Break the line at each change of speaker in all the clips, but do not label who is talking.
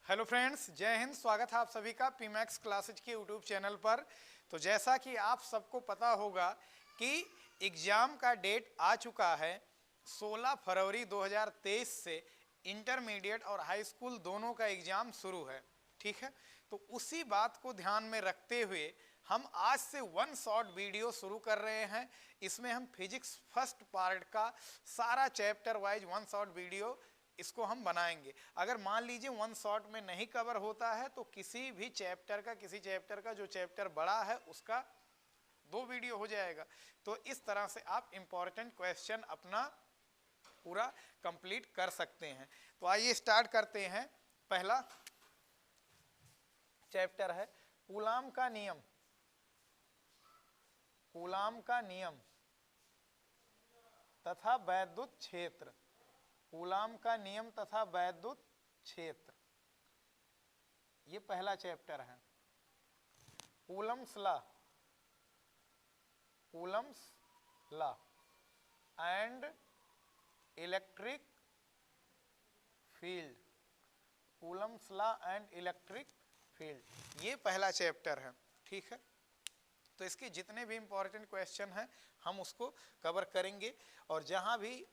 Hello friends, जय हिंद। स्वागत है आप सभी का पीमैक्स क्लासेज के यूट्यूब चैनल पर। तो जैसा कि आप सबको पता होगा कि एग्ज़ाम का डेट आ चुका है। 16 फरवरी 2023 से इंटरमीडिएट और हाई स्कूल दोनों का एग्ज़ाम शुरू है। ठीक है, तो उसी बात को ध्यान में रखते हुए हम आज से वन शॉर्ट वीडियो शुरू कर रहे हैं। इसमें हम फिजिक्स फर्स्ट पार्ट का सारा chapter wise one short video इसको हम बनाएंगे। अगर मान लीजिए वन शॉट में नहीं कवर होता है तो किसी चैप्टर का जो चैप्टर बड़ा है उसका 2 वीडियो हो जाएगा। तो इस तरह से आप इंपॉर्टेंट क्वेश्चन अपना पूरा कंप्लीट कर सकते हैं। तो आइए स्टार्ट करते हैं। पहला चैप्टर है कूलाम का नियम। कूलाम का नियम तथा वैद्युत क्षेत्र। कूलाम का नियम तथा वैद्युत क्षेत्र, ये पहला चैप्टर है। Coulomb's law, Coulomb's law and electric field. Coulomb's law and electric field, ये पहला चैप्टर है। ठीक है, तो इसके जितने भी इंपॉर्टेंट क्वेश्चन हैं हम उसको कवर करेंगे। और जहां भी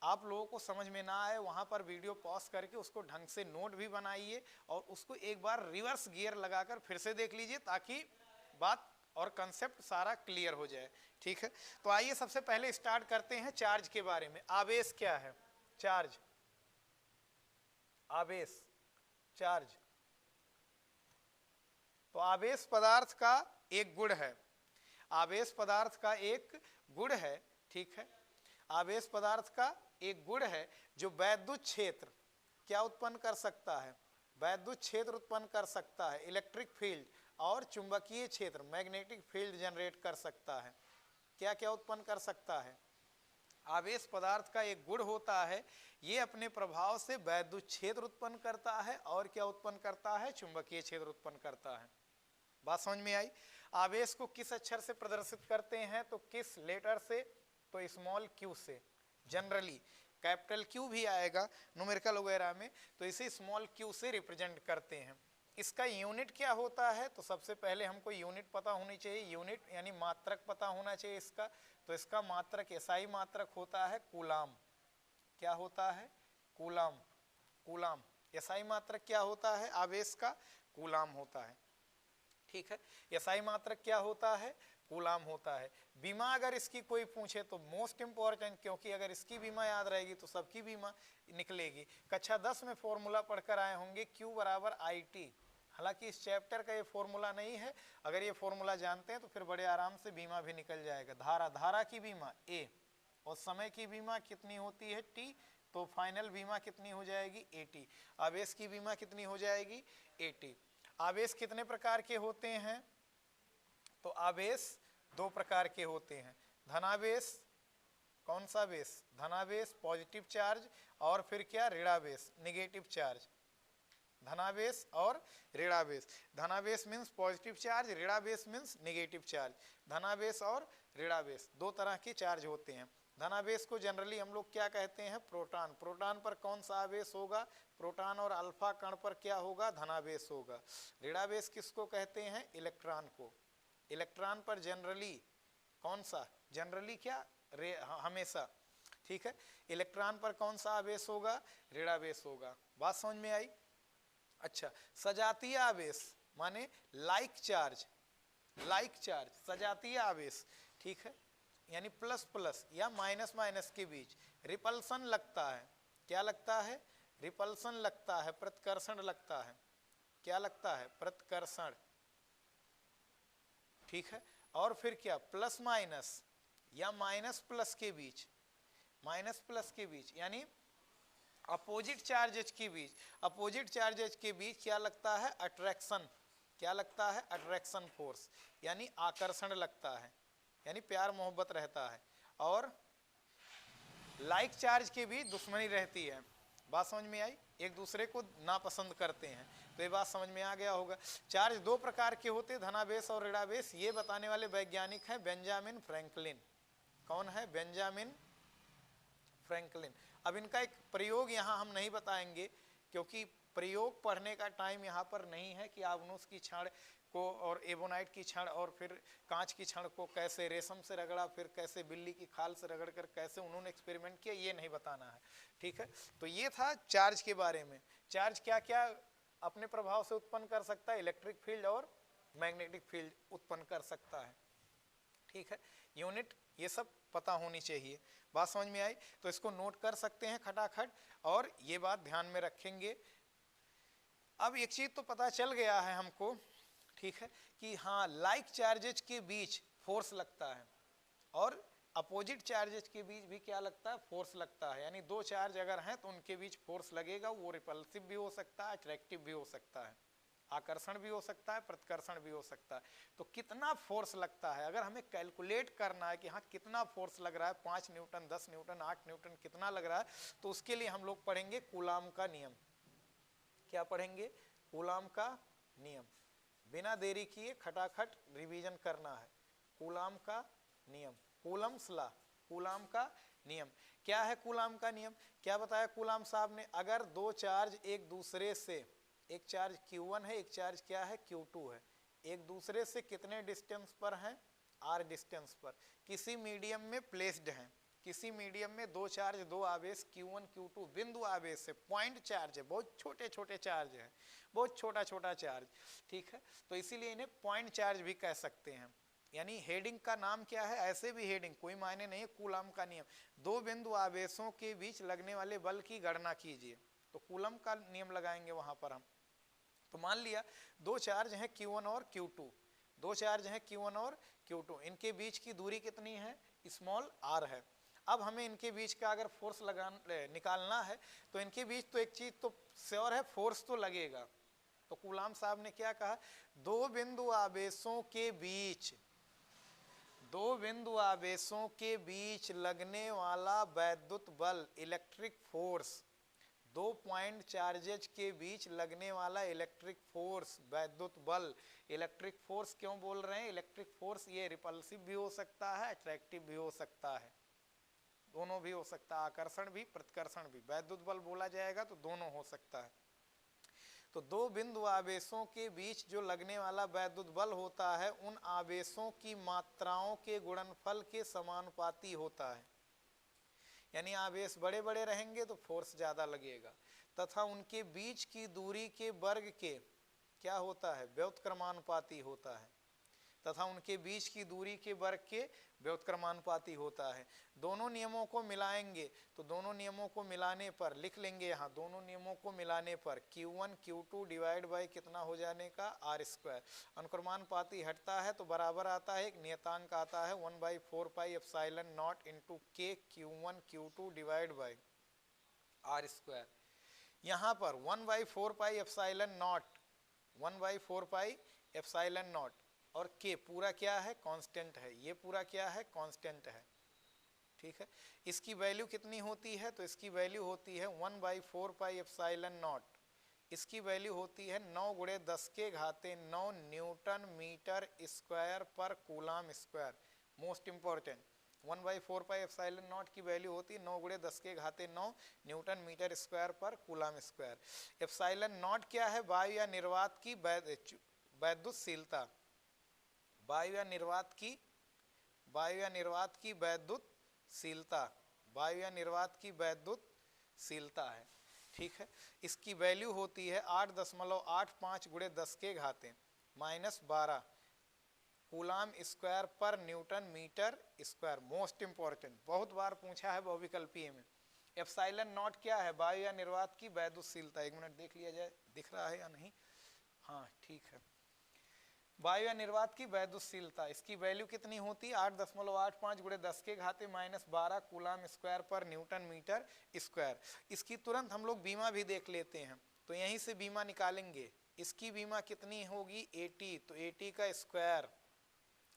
आप लोगों को समझ में ना आए वहां पर वीडियो पॉज करके उसको ढंग से नोट भी बनाइए और उसको एक बार रिवर्स गियर लगाकर फिर से देख लीजिए ताकि बात और कंसेप्ट सारा क्लियर हो जाए। ठीक है, तो आइए सबसे पहले स्टार्ट करते हैं चार्ज के बारे में। आवेश क्या है? चार्ज, आवेश, चार्ज। तो आवेश पदार्थ का एक गुण है। आवेश पदार्थ का एक गुण है। ठीक है, आवेश पदार्थ का एक गुण है जो वैद्युत क्षेत्र क्या उत्पन्न कर सकता है? वैद्युत क्षेत्र उत्पन्न कर सकता है, इलेक्ट्रिक फील्ड और चुंबकीय क्षेत्र मैग्नेटिक फील्ड जनरेट कर सकता है। क्या क्या उत्पन्न कर सकता है? आवेश पदार्थ का एक गुण होता है, ये अपने प्रभाव से वैद्युत क्षेत्र उत्पन्न करता है और क्या उत्पन्न करता है? चुंबकीय क्षेत्र उत्पन्न करता है। बात समझ में आई? आवेश को किस अक्षर से प्रदर्शित करते हैं? तो किस लेटर से? तो स्मॉल क्यू से। जनरली कैपिटल क्यू भी आएगा न्यूमेरिकल वगैरह में, तो इसे स्मॉल क्यू से रिप्रेजेंट करते हैं। इसका यूनिट क्या होता है? तो सबसे पहले हमको यूनिट पता होनी चाहिए। यूनिट यानी मात्रक पता होना चाहिए इसका। तो इसका मात्रक एसआई मात्रक होता है कूलाम। क्या होता है? कूलाम। कूलाम। एसआई मात्रक क्या होता है आवेश का? कूलाम होता है। ठीक है, एसआई मात्रक क्या होता है? कूलाम होता है। बीमा अगर इसकी कोई पूछे तो मोस्ट इंपॉर्टेंट, क्योंकि अगर इसकी बीमा याद रहेगी तो सबकी बीमा निकलेगी। कक्षा 10 में फॉर्मूला पढ़कर आए होंगे Q बराबर IT। हालांकि इस चैप्टर का ये फॉर्मूला नहीं है, अगर ये फॉर्मूला जानते हैं तो फिर बड़े आराम से बीमा भी निकल जाएगा। धारा की बीमा A और समय की बीमा कितनी होती है? T। तो फाइनल बीमा कितनी हो जाएगी? AT। आवेश की बीमा कितनी हो जाएगी? AT। आवेश कितने प्रकार के होते हैं? तो आवेश 2 प्रकार के होते हैं। धनावेश, कौन सा वेश? धनावेश पॉजिटिव चार्ज, और फिर क्या? ऋणावेश नेगेटिव चार्ज। धनावेश और ऋणावेश। धनावेश मीन्स पॉजिटिव चार्ज, ऋणावेश मीन्स नेगेटिव चार्ज। धनावेश और ऋणावेश 2 तरह के चार्ज होते हैं। धनावेश को जनरली हम लोग क्या कहते हैं? प्रोटॉन। प्रोटॉन पर कौन सा आवेश होगा? प्रोटॉन और अल्फा कण पर क्या होगा? धनावेश होगा। ऋणावेश किसको कहते हैं? इलेक्ट्रॉन को। इलेक्ट्रॉन पर जनरली कौन सा? जनरली क्या? हमेशा। ठीक है, इलेक्ट्रॉन पर कौन सा आवेश होगा? ऋणावेश होगा। बात समझ में आई? अच्छा, सजातीय आवेश माने लाइक चार्ज। लाइक चार्ज, सजातीय आवेश। ठीक है, यानी प्लस प्लस या माइनस माइनस के बीच रिपल्सन लगता है। क्या लगता है? रिपल्सन लगता है, प्रतिकर्षण लगता है। क्या लगता है? प्रतिकर्षण। ठीक है, और फिर क्या? प्लस माइनस या माइनस प्लस के बीच। माइनस प्लस के बीच यानी अपोजिट चार्जेज के बीच। अपोजिट चार्जेज के बीच क्या लगता है? अट्रैक्शन। क्या लगता है? अट्रैक्शन फोर्स, यानी आकर्षण लगता है, यानी प्यार मोहब्बत रहता है। और लाइक चार्ज के बीच दुश्मनी रहती है। बात समझ में आई? एक दूसरे को नापसंद करते हैं। तो ये बात समझ में आ गया होगा। चार्ज 2 प्रकार के होते, धनावेश और ऋणावेश। ये बताने वाले वैज्ञानिक हैं बेंजामिन फ्रैंकलिन। कौन है? Benjamin Franklin. अब इनका एक प्रयोग यहाँ हम नहीं बताएंगे क्योंकि प्रयोग पढ़ने का टाइम यहाँ पर नहीं है कि आबनूस की छड़ को और एबोनाइट की छड़ और फिर कांच की छड़ को कैसे रेशम से रगड़ा, फिर कैसे बिल्ली की खाल से रगड़ कर कैसे उन्होंने एक्सपेरिमेंट किया, ये नहीं बताना है, ठीक है। तो ये था चार्ज के बारे में। चार्ज क्या क्या अपने प्रभाव से उत्पन्न कर सकता है, इलेक्ट्रिक फील्ड और मैग्नेटिक फील्ड उत्पन्न कर सकता है, ठीक है। यूनिट ये सब पता होनी चाहिए। बात समझ में आई? तो इसको नोट कर सकते हैं खटाखट, और ये बात ध्यान में रखेंगे। अब एक चीज तो पता चल गया है हमको, ठीक है, कि हाँ लाइक चार्जेज के बीच फोर्स लगता है और अपोजिट चार्जेज के बीच भी क्या लगता है, फोर्स लगता है। यानी दो चार्ज अगर हैं तो उनके बीच फोर्स लगेगा, वो रिपल्सिव भी हो सकता है, अट्रैक्टिव भी हो सकता है, आकर्षण भी हो सकता है, प्रतिकर्षण भी हो सकता है। तो कितना फोर्स लगता है, अगर हमें कैलकुलेट करना है कि हाँ कितना फोर्स लग रहा है, 5 न्यूटन, 10 न्यूटन, 8 न्यूटन कितना लग रहा है, तो उसके लिए हम लोग पढ़ेंगे कूलाम का नियम। क्या पढ़ेंगे? कूलाम का नियम। बिना देरी किए खटाखट रिवीजन करना है। कूलाम का नियम, कूलम्स लॉ, कूलाम का नियम। क्या है कूलाम का नियम? क्या बताया कूलाम साहब ने? अगर दो चार्ज एक दूसरे से, एक चार्ज Q1 है, एक चार्ज क्या है, Q2 है, एक दूसरे से कितने डिस्टेंस पर हैं, R डिस्टेंस पर, किसी मीडियम में प्लेस्ड हैं, किसी मीडियम में दो चार्ज, दो आवेश Q1 Q2 बिंदु आवेश है, पॉइंट चार्ज है, बहुत छोटे छोटे चार्ज है, बहुत छोटा छोटा चार्ज, ठीक है। तो इसीलिए इन्हें पॉइंट चार्ज भी कह सकते हैं। यानी हेडिंग का नाम क्या है, ऐसे भी हेडिंग कोई मायने नहीं है, कूलम का नियम। दो बिंदु आवेशों के बीच लगने वाले बल की गणना कीजिए, तो कूलम का नियम लगाएंगे वहां पर हम। तो मान लिया दो चार्ज हैं Q1 और Q2, दो चार्ज हैं Q1 और Q2, इनके बीच की दूरी कितनी है, स्मॉल r है। अब हमें इनके बीच का अगर फोर्स निकालना है तो इनके बीच तो एक चीज तो श्योर है, फोर्स तो लगेगा। तो कूलाम साहब ने क्या कहा, दो बिंदु आवेशों के बीच, दो बिंदु आवेशों के बीच लगने वाला वैद्युत बल, इलेक्ट्रिक फोर्स, दो पॉइंट चार्जेज के बीच लगने वाला इलेक्ट्रिक फोर्स, वैद्युत बल। इलेक्ट्रिक फोर्स क्यों बोल रहे हैं? इलेक्ट्रिक फोर्स ये रिपल्सिव भी हो सकता है, अट्रैक्टिव भी हो सकता है, दोनों भी हो सकता है, आकर्षण भी प्रतिकर्षण भी। वैद्युत बल बोला जाएगा तो दोनों हो सकता है। तो दो बिंदु आवेशों के बीच जो लगने वाला वैद्युत बल होता है उन आवेशों की मात्राओं के गुणनफल के समानुपाती होता है। यानी आवेश बड़े बड़े रहेंगे तो फोर्स ज्यादा लगेगा, तथा उनके बीच की दूरी के वर्ग के क्या होता है, व्युत्क्रमानुपाती होता है, तथा उनके बीच की दूरी के वर्ग के व्युत्क्रमानुपाती होता है। दोनों नियमों को मिलाएंगे तो दोनों नियमों को मिलाने पर लिख लेंगे यहाँ, दोनों नियमों को मिलाने पर Q1 Q2 डिवाइड बाई कितना हो जाने का, R स्क्वायर। अनुक्रमानुपाती हटता है तो बराबर आता है, एक नियतांक आता है 1/4 pi epsilon not into K Q1 Q2 divide by R square. यहाँ पर 1/4 pi epsilon not, 1/4 pi epsilon not, और K पूरा क्या है, कांस्टेंट है, ये पूरा क्या है, कांस्टेंट है, ठीक है। इसकी वैल्यू कितनी होती है, तो इसकी वैल्यू होती है 1/4 पाई एप्सिलॉन नॉट, इसकी वैल्यू होती है 9 गुणे 10 के घाते 9 न्यूटन मीटर स्क्वायर पर coulomb square. Most important, 1/4 pi epsilon not की वैल्यू होती है 9 गुणे 10 के घाते 9 न्यूटन मीटर स्क्वायर पर कूलाम स्क्वायर। एप्सिलॉन नॉट क्या है, वायु या निर्वात की वैद्युतशीलता, वायु या निर्वात की, वायु या निर्वात की वैद्युतशीलता, वायु या निर्वात की वैद्युतशीलता है, ठीक है। इसकी वैल्यू होती है 8.85 गुणे 10 के घाते -12 कूलाम स्क्वायर पर newton metre square. Most important, बहुत बार पूछा है बहुविकल्पीय में। एप्सिलॉन नॉट क्या है, वायु या निर्वात की वैद्युतशीलता। एक मिनट देख लिया जाए, दिख रहा है या नहीं, हाँ ठीक है। वायु या निर्वात की वैद्युतशीलता, इसकी वैल्यू कितनी होती है 8.85 गुणे 10 के घाते -12 कूलाम स्क्वायर पर न्यूटन मीटर स्क्वायर। इसकी तुरंत हम लोग बीमा भी देख लेते हैं, तो यहीं से बीमा निकालेंगे। इसकी बीमा कितनी होगी 80, तो 80 का स्क्वायर।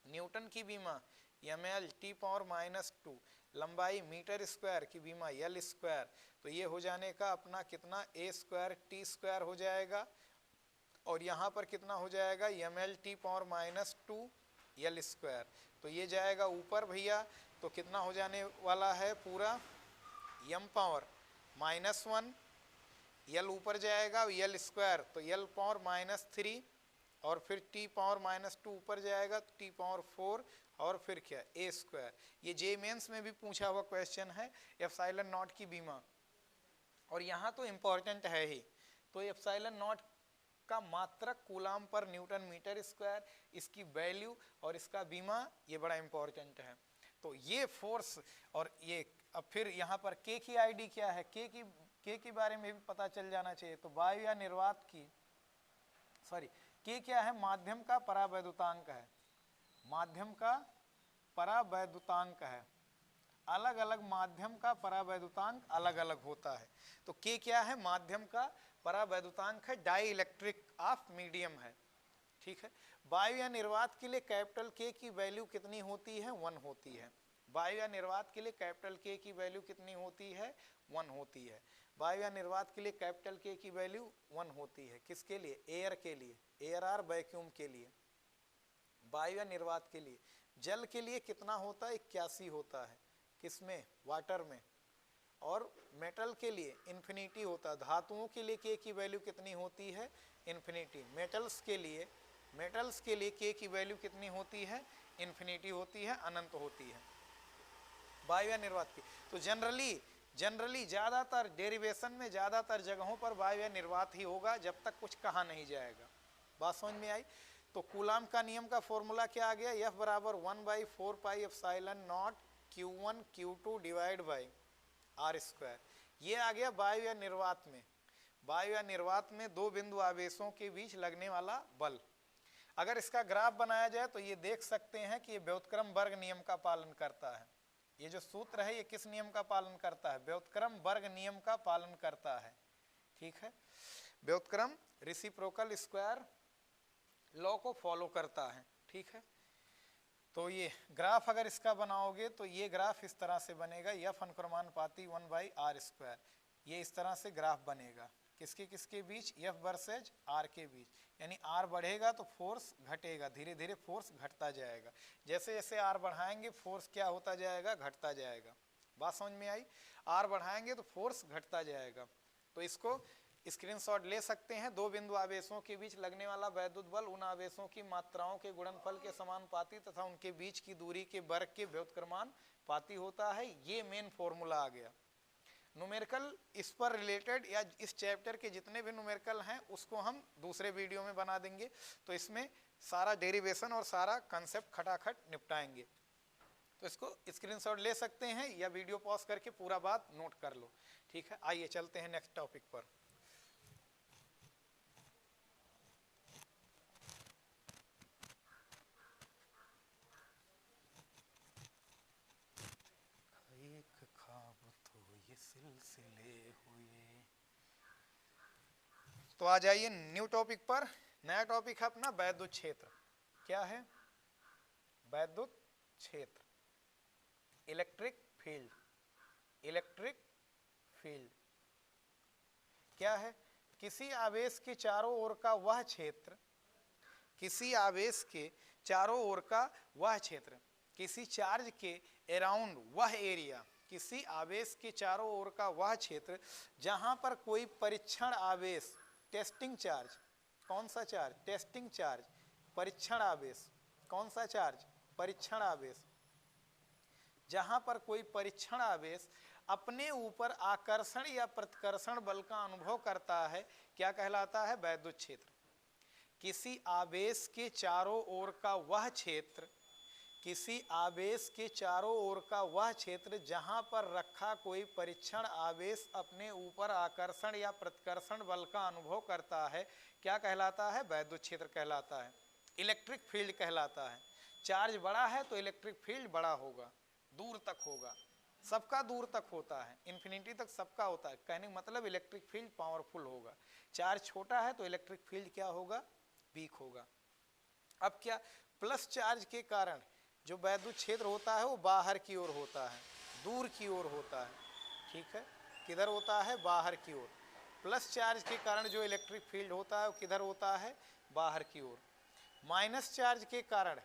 न्यूटन की बीमा ml T⁻², लंबाई मीटर स्क्वायर की बीमा L स्क्वायर, तो ये हो जाने का अपना कितना A² T² हो जाएगा, और यहाँ पर कितना हो जाएगा ml T⁻² L स्क्वायर। तो ये जाएगा ऊपर भैया, तो कितना हो जाने वाला है पूरा m⁻⁻1 यल ऊपर जाएगा, यल स्क्वायर तो यल पावर -3 और फिर टी पावर -2 ऊपर जाएगा तो टी पावर 4 और फिर क्या ए स्क्वायर। ये जे मेंस में भी पूछा हुआ क्वेश्चन है एप्सिलॉन नॉट की बीमा, और यहाँ तो इम्पोर्टेंट है ही। तो एप्सिलॉन नॉट का मात्रक कूलाम पर न्यूटन मीटर स्क्वायर, इसकी वैल्यू और इसका बीमा, ये बड़ा इंपॉर्टेंट है। तो ये फोर्स और ये, अब फिर यहाँ पर के की आईडी क्या है, के की बारे में भी पता चल जाना चाहिए। तो वायु या निर्वात की, सॉरी के क्या है, माध्यम का परावैद्युतांक है, माध्यम का परावैद्युतांक है। अलग अलग माध्यम का परावैद्युतांक अलग अलग होता है। तो के क्या है, माध्यम का परावैद्युतांक है, डाई इलेक्ट्रिक ऑफ मीडियम है, ठीक है। वायु या निर्वात के लिए कैपिटल के की वैल्यू कितनी होती है, 1 होती है। वायु या निर्वात के लिए कैपिटल के की वैल्यू कितनी होती है, 1 होती है। वायु या निर्वात के लिए कैपिटल के की वैल्यू 1 होती है। किसके लिए, एयर के लिए, एयर आर वैक्यूम के लिए। वायु या निर्वात के लिए, जल के लिए कितना होता है, 81 होता है, किसमें, वाटर में। और मेटल के लिए इन्फिनिटी होता है। धातुओं के लिए के की वैल्यू कितनी होती है, इन्फिनिटी। मेटल्स के लिए के की वैल्यू कितनी होती है, इन्फिनिटी होती है, अनंत होती है। वायु या निर्वात की, तो जनरली ज़्यादातर डेरिवेशन में ज़्यादातर जगहों पर वायु या निर्वात ही होगा, जब तक कुछ कहा नहीं जाएगा। बात समझ में आई। तो कूलाम का नियम का फॉर्मूला क्या आ गया, F बराबर 1/4 pi epsilon naught Q1 Q2 divide by R square. ये आ गया वायु या निर्वात में। वायु या निर्वात में दो बिंदु आवेशों के बीच लगने वाला बल। अगर इसका ग्राफ बनाया जाए तो ये देख सकते हैं कि ये व्युत्क्रम वर्ग नियम का पालन करता है। ये जो सूत्र है ये किस नियम का पालन करता है, व्युत्क्रम वर्ग नियम का पालन करता है, ठीक है। व्युत्क्रम रेसिप्रोकल स्क्वायर लॉ को फॉलो करता है, ठीक है। तो ये ग्राफ अगर इसका बनाओगे तो ये ग्राफ इस तरह से बनेगा, F अनुक्रमानुपाती 1/r²। ये इस तरह से ग्राफ बनेगा, किसके किसके बीच, F वर्सेज R के बीच। यानी R बढ़ेगा तो फोर्स घटेगा, धीरे धीरे फोर्स घटता जाएगा। जैसे जैसे R बढ़ाएंगे फोर्स क्या होता जाएगा, घटता जाएगा। बात समझ में आई। R बढ़ाएंगे तो फोर्स घटता जाएगा। तो इसको स्क्रीनशॉट ले सकते हैं। दो बिंदु आवेशों के बीच लगने वाला वैद्युत बल उन आवेशों की मात्राओं के गुणनफल के समानुपाती तथा उनके बीच की दूरी के वर्ग के व्युत्क्रमानुपाती होता है। ये मेन फॉर्मूला आ गया। न्यूमेरिकल इस पर रिलेटेड या इस चैप्टर के जितने भी न्यूमेरिकल हैं उसको हम दूसरे वीडियो में बना देंगे, तो इसमें सारा डेरिवेशन और सारा कंसेप्ट खटाखट निपटाएंगे। तो इसको स्क्रीनशॉट ले सकते हैं या वीडियो पॉज करके पूरा बात नोट कर लो, ठीक है। आइए चलते हैं नेक्स्ट टॉपिक पर। तो आ जाइए न्यू टॉपिक पर। नया टॉपिक है अपना वैद्युत क्षेत्र। क्या है, वैद्युत क्षेत्र, इलेक्ट्रिक फील्ड। इलेक्ट्रिक फील्ड क्या है, किसी आवेश के चारों ओर का वह क्षेत्र, किसी आवेश के चारों ओर का वह क्षेत्र, किसी चार्ज के अराउंड वह एरिया, किसी आवेश के चारों ओर का वह क्षेत्र जहां पर कोई परीक्षण आवेश, टेस्टिंग चार्ज, कौन सा चार्ज, टेस्टिंग चार्ज, परीक्षण आवेश, कौन सा चार्ज, परीक्षण आवेश, जहां पर कोई परीक्षण आवेश अपने ऊपर आकर्षण या प्रतिकर्षण बल का अनुभव करता है, क्या कहलाता है, वैद्युत क्षेत्र। किसी आवेश के चारों ओर का वह क्षेत्र, किसी आवेश के चारों ओर का वह क्षेत्र जहां पर रखा कोई परीक्षण आवेश अपने ऊपर आकर्षण या प्रतिकर्षण बल का अनुभव करता है, क्या कहलाता है, वैद्युत क्षेत्र कहलाता है, इलेक्ट्रिक फील्ड कहलाता है। चार्ज बड़ा है तो इलेक्ट्रिक फील्ड बड़ा होगा, दूर तक होगा, सबका दूर तक होता है, इन्फिनिटी तक सबका होता है। कहने का मतलब इलेक्ट्रिक फील्ड पावरफुल होगा। चार्ज छोटा है तो इलेक्ट्रिक फील्ड क्या होगा, वीक होगा। अब क्या, प्लस चार्ज के कारण जो वैद्युत क्षेत्र होता है वो बाहर की ओर होता है, दूर की ओर होता है, ठीक है। किधर होता है, बाहर की ओर। प्लस चार्ज के कारण जो इलेक्ट्रिक फील्ड होता है वो किधर होता है, बाहर की ओर। माइनस चार्ज के कारण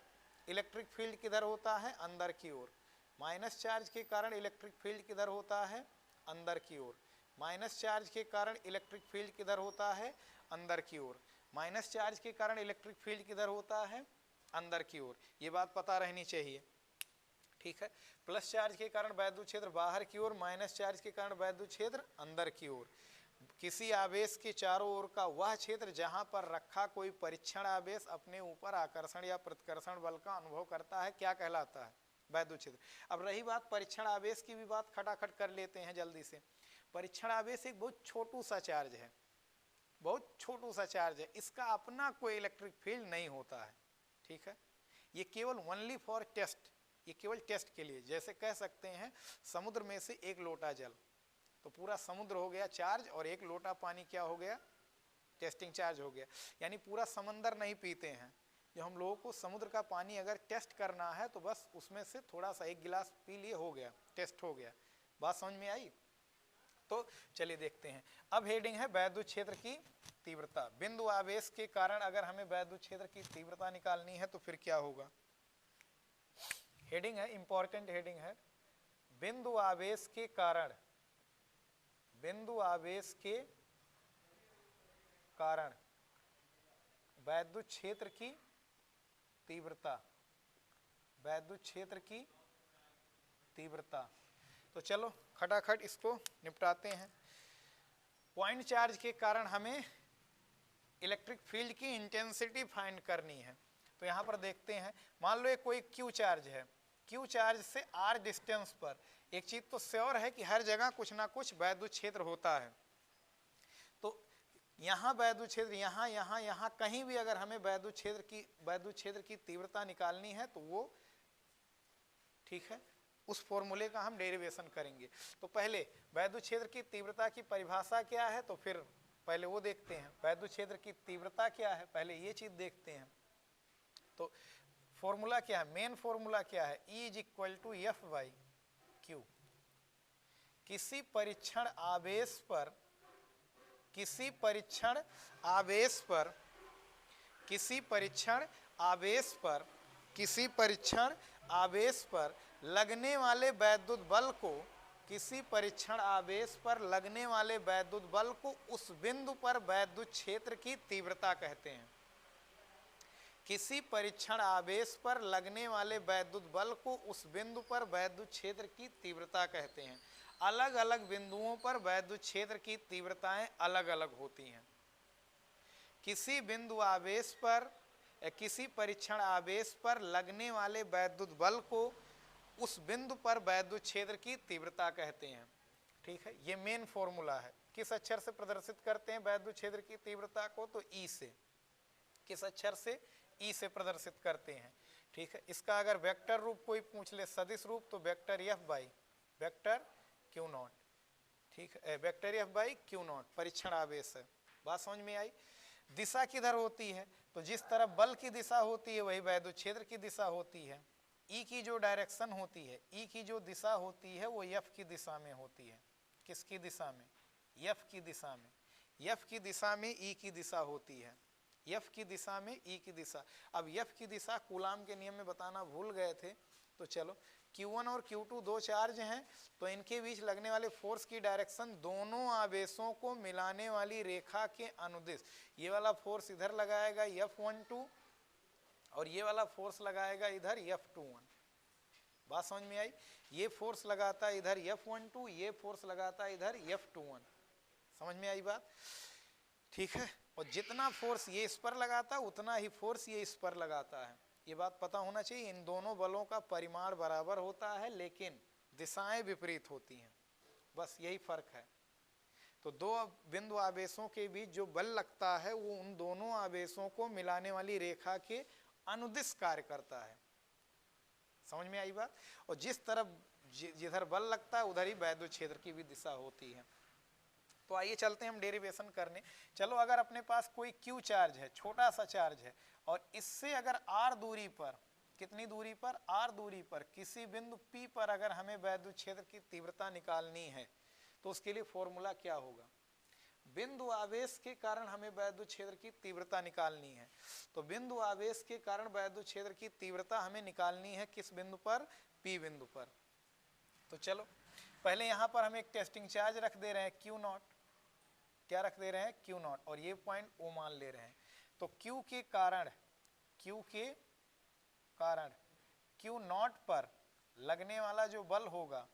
इलेक्ट्रिक फील्ड किधर होता है, अंदर की ओर। माइनस चार्ज के कारण इलेक्ट्रिक फील्ड किधर होता है, अंदर की ओर। माइनस चार्ज के कारण इलेक्ट्रिक फील्ड किधर होता है, अंदर की ओर। माइनस चार्ज के कारण इलेक्ट्रिक फील्ड किधर होता है, अंदर की ओर। ये बात पता रहनी चाहिए, ठीक है। प्लस चार्ज के कारण वैद्युत क्षेत्र बाहर की ओर, माइनस चार्ज के कारण वैद्युत क्षेत्र अंदर की ओर। किसी आवेश के चारों ओर का वह क्षेत्र जहां पर रखा कोई परीक्षण आवेश अपने ऊपर आकर्षण या प्रतिकर्षण बल का अनुभव करता है, क्या कहलाता है, वैद्युत क्षेत्र। अब रही बात परीक्षण आवेश की, भी बात खटाखट कर लेते हैं जल्दी से। परीक्षण आवेश एक बहुत छोटू सा चार्ज है, बहुत छोटू सा चार्ज है, इसका अपना कोई इलेक्ट्रिक फील्ड नहीं होता है, ठीक है। ये केवल ओनली फॉर टेस्ट, ये केवल टेस्ट के लिए। जैसे कह सकते हैं समुद्र में से एक लोटा जल, तो पूरा समुद्र हो गया चार्ज और एक लोटा पानी क्या हो गया, टेस्टिंग चार्ज हो गया। यानी पूरा समंदर नहीं पीते हैं, जो हम लोगों को समुद्र का पानी अगर टेस्ट करना है तो बस उसमें से थोड़ा सा एक गिलास पी लिए, हो गया, टेस्ट हो गया। बात समझ में आई? तो चलिए देखते हैं। अब हेडिंग है वैद्युत क्षेत्र की तीव्रता। बिंदु आवेश के कारण अगर हमें वैद्युत क्षेत्र की तीव्रता निकालनी है तो फिर क्या होगा। हेडिंग है, इंपॉर्टेंट हेडिंग है, बिंदु आवेश के कारण, बिंदु आवेश के कारण वैद्युत क्षेत्र की तीव्रता, वैद्युत क्षेत्र की तीव्रता। तो चलो खटाखट इसको निपटाते हैं। पॉइंट चार्ज के कारण हमें इलेक्ट्रिक फील्ड की इंटेंसिटी फाइंड करनी है। तो यहां पर देखते हैं, मान लो एक कोई क्यू चार्ज है, क्यू चार्ज से आर डिस्टेंस पर एक चीज तो श्योर है कि हर जगह कुछ ना कुछ वैद्युत क्षेत्र होता है। तो यहाँ वैद्युत क्षेत्र, यहाँ यहाँ यहाँ कहीं भी अगर हमें वैद्युत क्षेत्र की तीव्रता निकालनी है तो वो, ठीक है, उस फॉर्मूले का हम डेरिवेशन करेंगे। तो पहले वैद्युत क्षेत्र की तीव्रता की परिभाषा क्या है, तो फिर पहले वो देखते हैं। वैद्युत क्षेत्र की तीव्रता क्या है, पहले ये चीज देखते हैं। तो फॉर्मूला क्या है, मेन फॉर्मूला क्या है, E is equal to F by Q. किसी परीक्षण आवेश पर, किसी परीक्षण आवेश पर, किसी परीक्षण आवेश पर, किसी परीक्षण आवेश पर लगने वाले वैद्युत बल को, किसी परीक्षण आवेश पर लगने वाले वैद्युत बल को उस बिंदु पर वैद्युत क्षेत्र की तीव्रता कहते हैं। किसी परीक्षण आवेश पर लगने वाले वैद्युत बल को उस बिंदु पर वैद्युत क्षेत्र की तीव्रता कहते हैं। अलग अलग बिंदुओं पर वैद्युत क्षेत्र की तीव्रताएं अलग अलग होती हैं। किसी बिंदु आवेश पर, किसी परीक्षण आवेश पर लगने वाले वैद्युत बल को उस बिंदु पर वैद्युत क्षेत्र की तीव्रता कहते हैं, ठीक है। ये मेन फॉर्मूला है। किस अक्षर से प्रदर्शित करते हैं वैद्युत क्षेत्र की तीव्रता को, तो ई से। किस अक्षर से, ई से प्रदर्शित करते हैं, ठीक है। इसका अगर वेक्टर रूप कोई पूछ ले, सदिश रूप, तो vector F by vector Q not, ठीक है, vector F by Q not परीक्षण आवेश है। बात समझ में आई। दिशा किधर होती है, तो जिस तरफ बल की दिशा होती है वही वैद्युत क्षेत्र की दिशा होती है। ई की जो डायरेक्शन होती है, ई की जो दिशा होती है वो एफ की दिशा में होती है। किसकी दिशा में, एफ की दिशा में। एफ की दिशा में ई की दिशा होती है, एफ की दिशा में ई की दिशा। अब एफ की दिशा कूलाम के नियम में बताना भूल गए थे, तो चलो Q1 और Q2 दो चार्ज हैं, तो इनके बीच लगने वाले फोर्स की डायरेक्शन दोनों आवेशों को मिलाने वाली रेखा के अनुदिश। ये वाला फोर्स इधर लगाएगा F12 और ये वाला फोर्स लगाएगा इधर F21। बात समझ में आई। ये फोर्स लगाता है इधर F12, ये फोर्स लगाता है इधर F21। समझ में आई बात, ठीक है। और जितना फोर्स ये इस पर लगाता है उतना ही फोर्स ये इस पर लगाता है। ये बात पता होना चाहिए। इन दोनों बलों का परिमाण बराबर होता है लेकिन दिशाएं विपरीत होती हैं, बस यही फर्क है। तो दो बिंदु आवेशों के बीच जो बल लगता है वो उन दोनों आवेशों को मिलाने वाली रेखा के अनुदिश कार्य करता है। समझ में आई बात। और जिस तरफ जिधर बल लगता है उधर ही वैद्युत क्षेत्र की भी दिशा होती है। तो आइए चलते हैं हम डेरिवेशन करने। चलो अगर अपने पास कोई क्यू चार्ज है, छोटा सा चार्ज है, और इससे अगर आर दूरी पर, कितनी दूरी पर, आर दूरी पर किसी बिंदु पी पर अगर हमें वैद्युत क्षेत्र की तीव्रता निकालनी है तो उसके लिए फॉर्मूला क्या होगा। बिंदु आवेश के कारण हमें वैद्युत क्षेत्र की तीव्रता निकालनी है, तो बिंदु आवेश के कारण वैद्युत क्षेत्र की तीव्रता हमें निकालनी है किस बिंदु पर, पी बिंदु पर। तो चलो पहले यहां पर हम एक टेस्टिंग चार्ज रख दे रहे हैं Q नॉट, क्या रख दे रहे हैं Q नॉट, और ये पॉइंट O मान ले रहे हैं। तो Q के कारण Q नॉट पर लगने वाला जो बल होगा,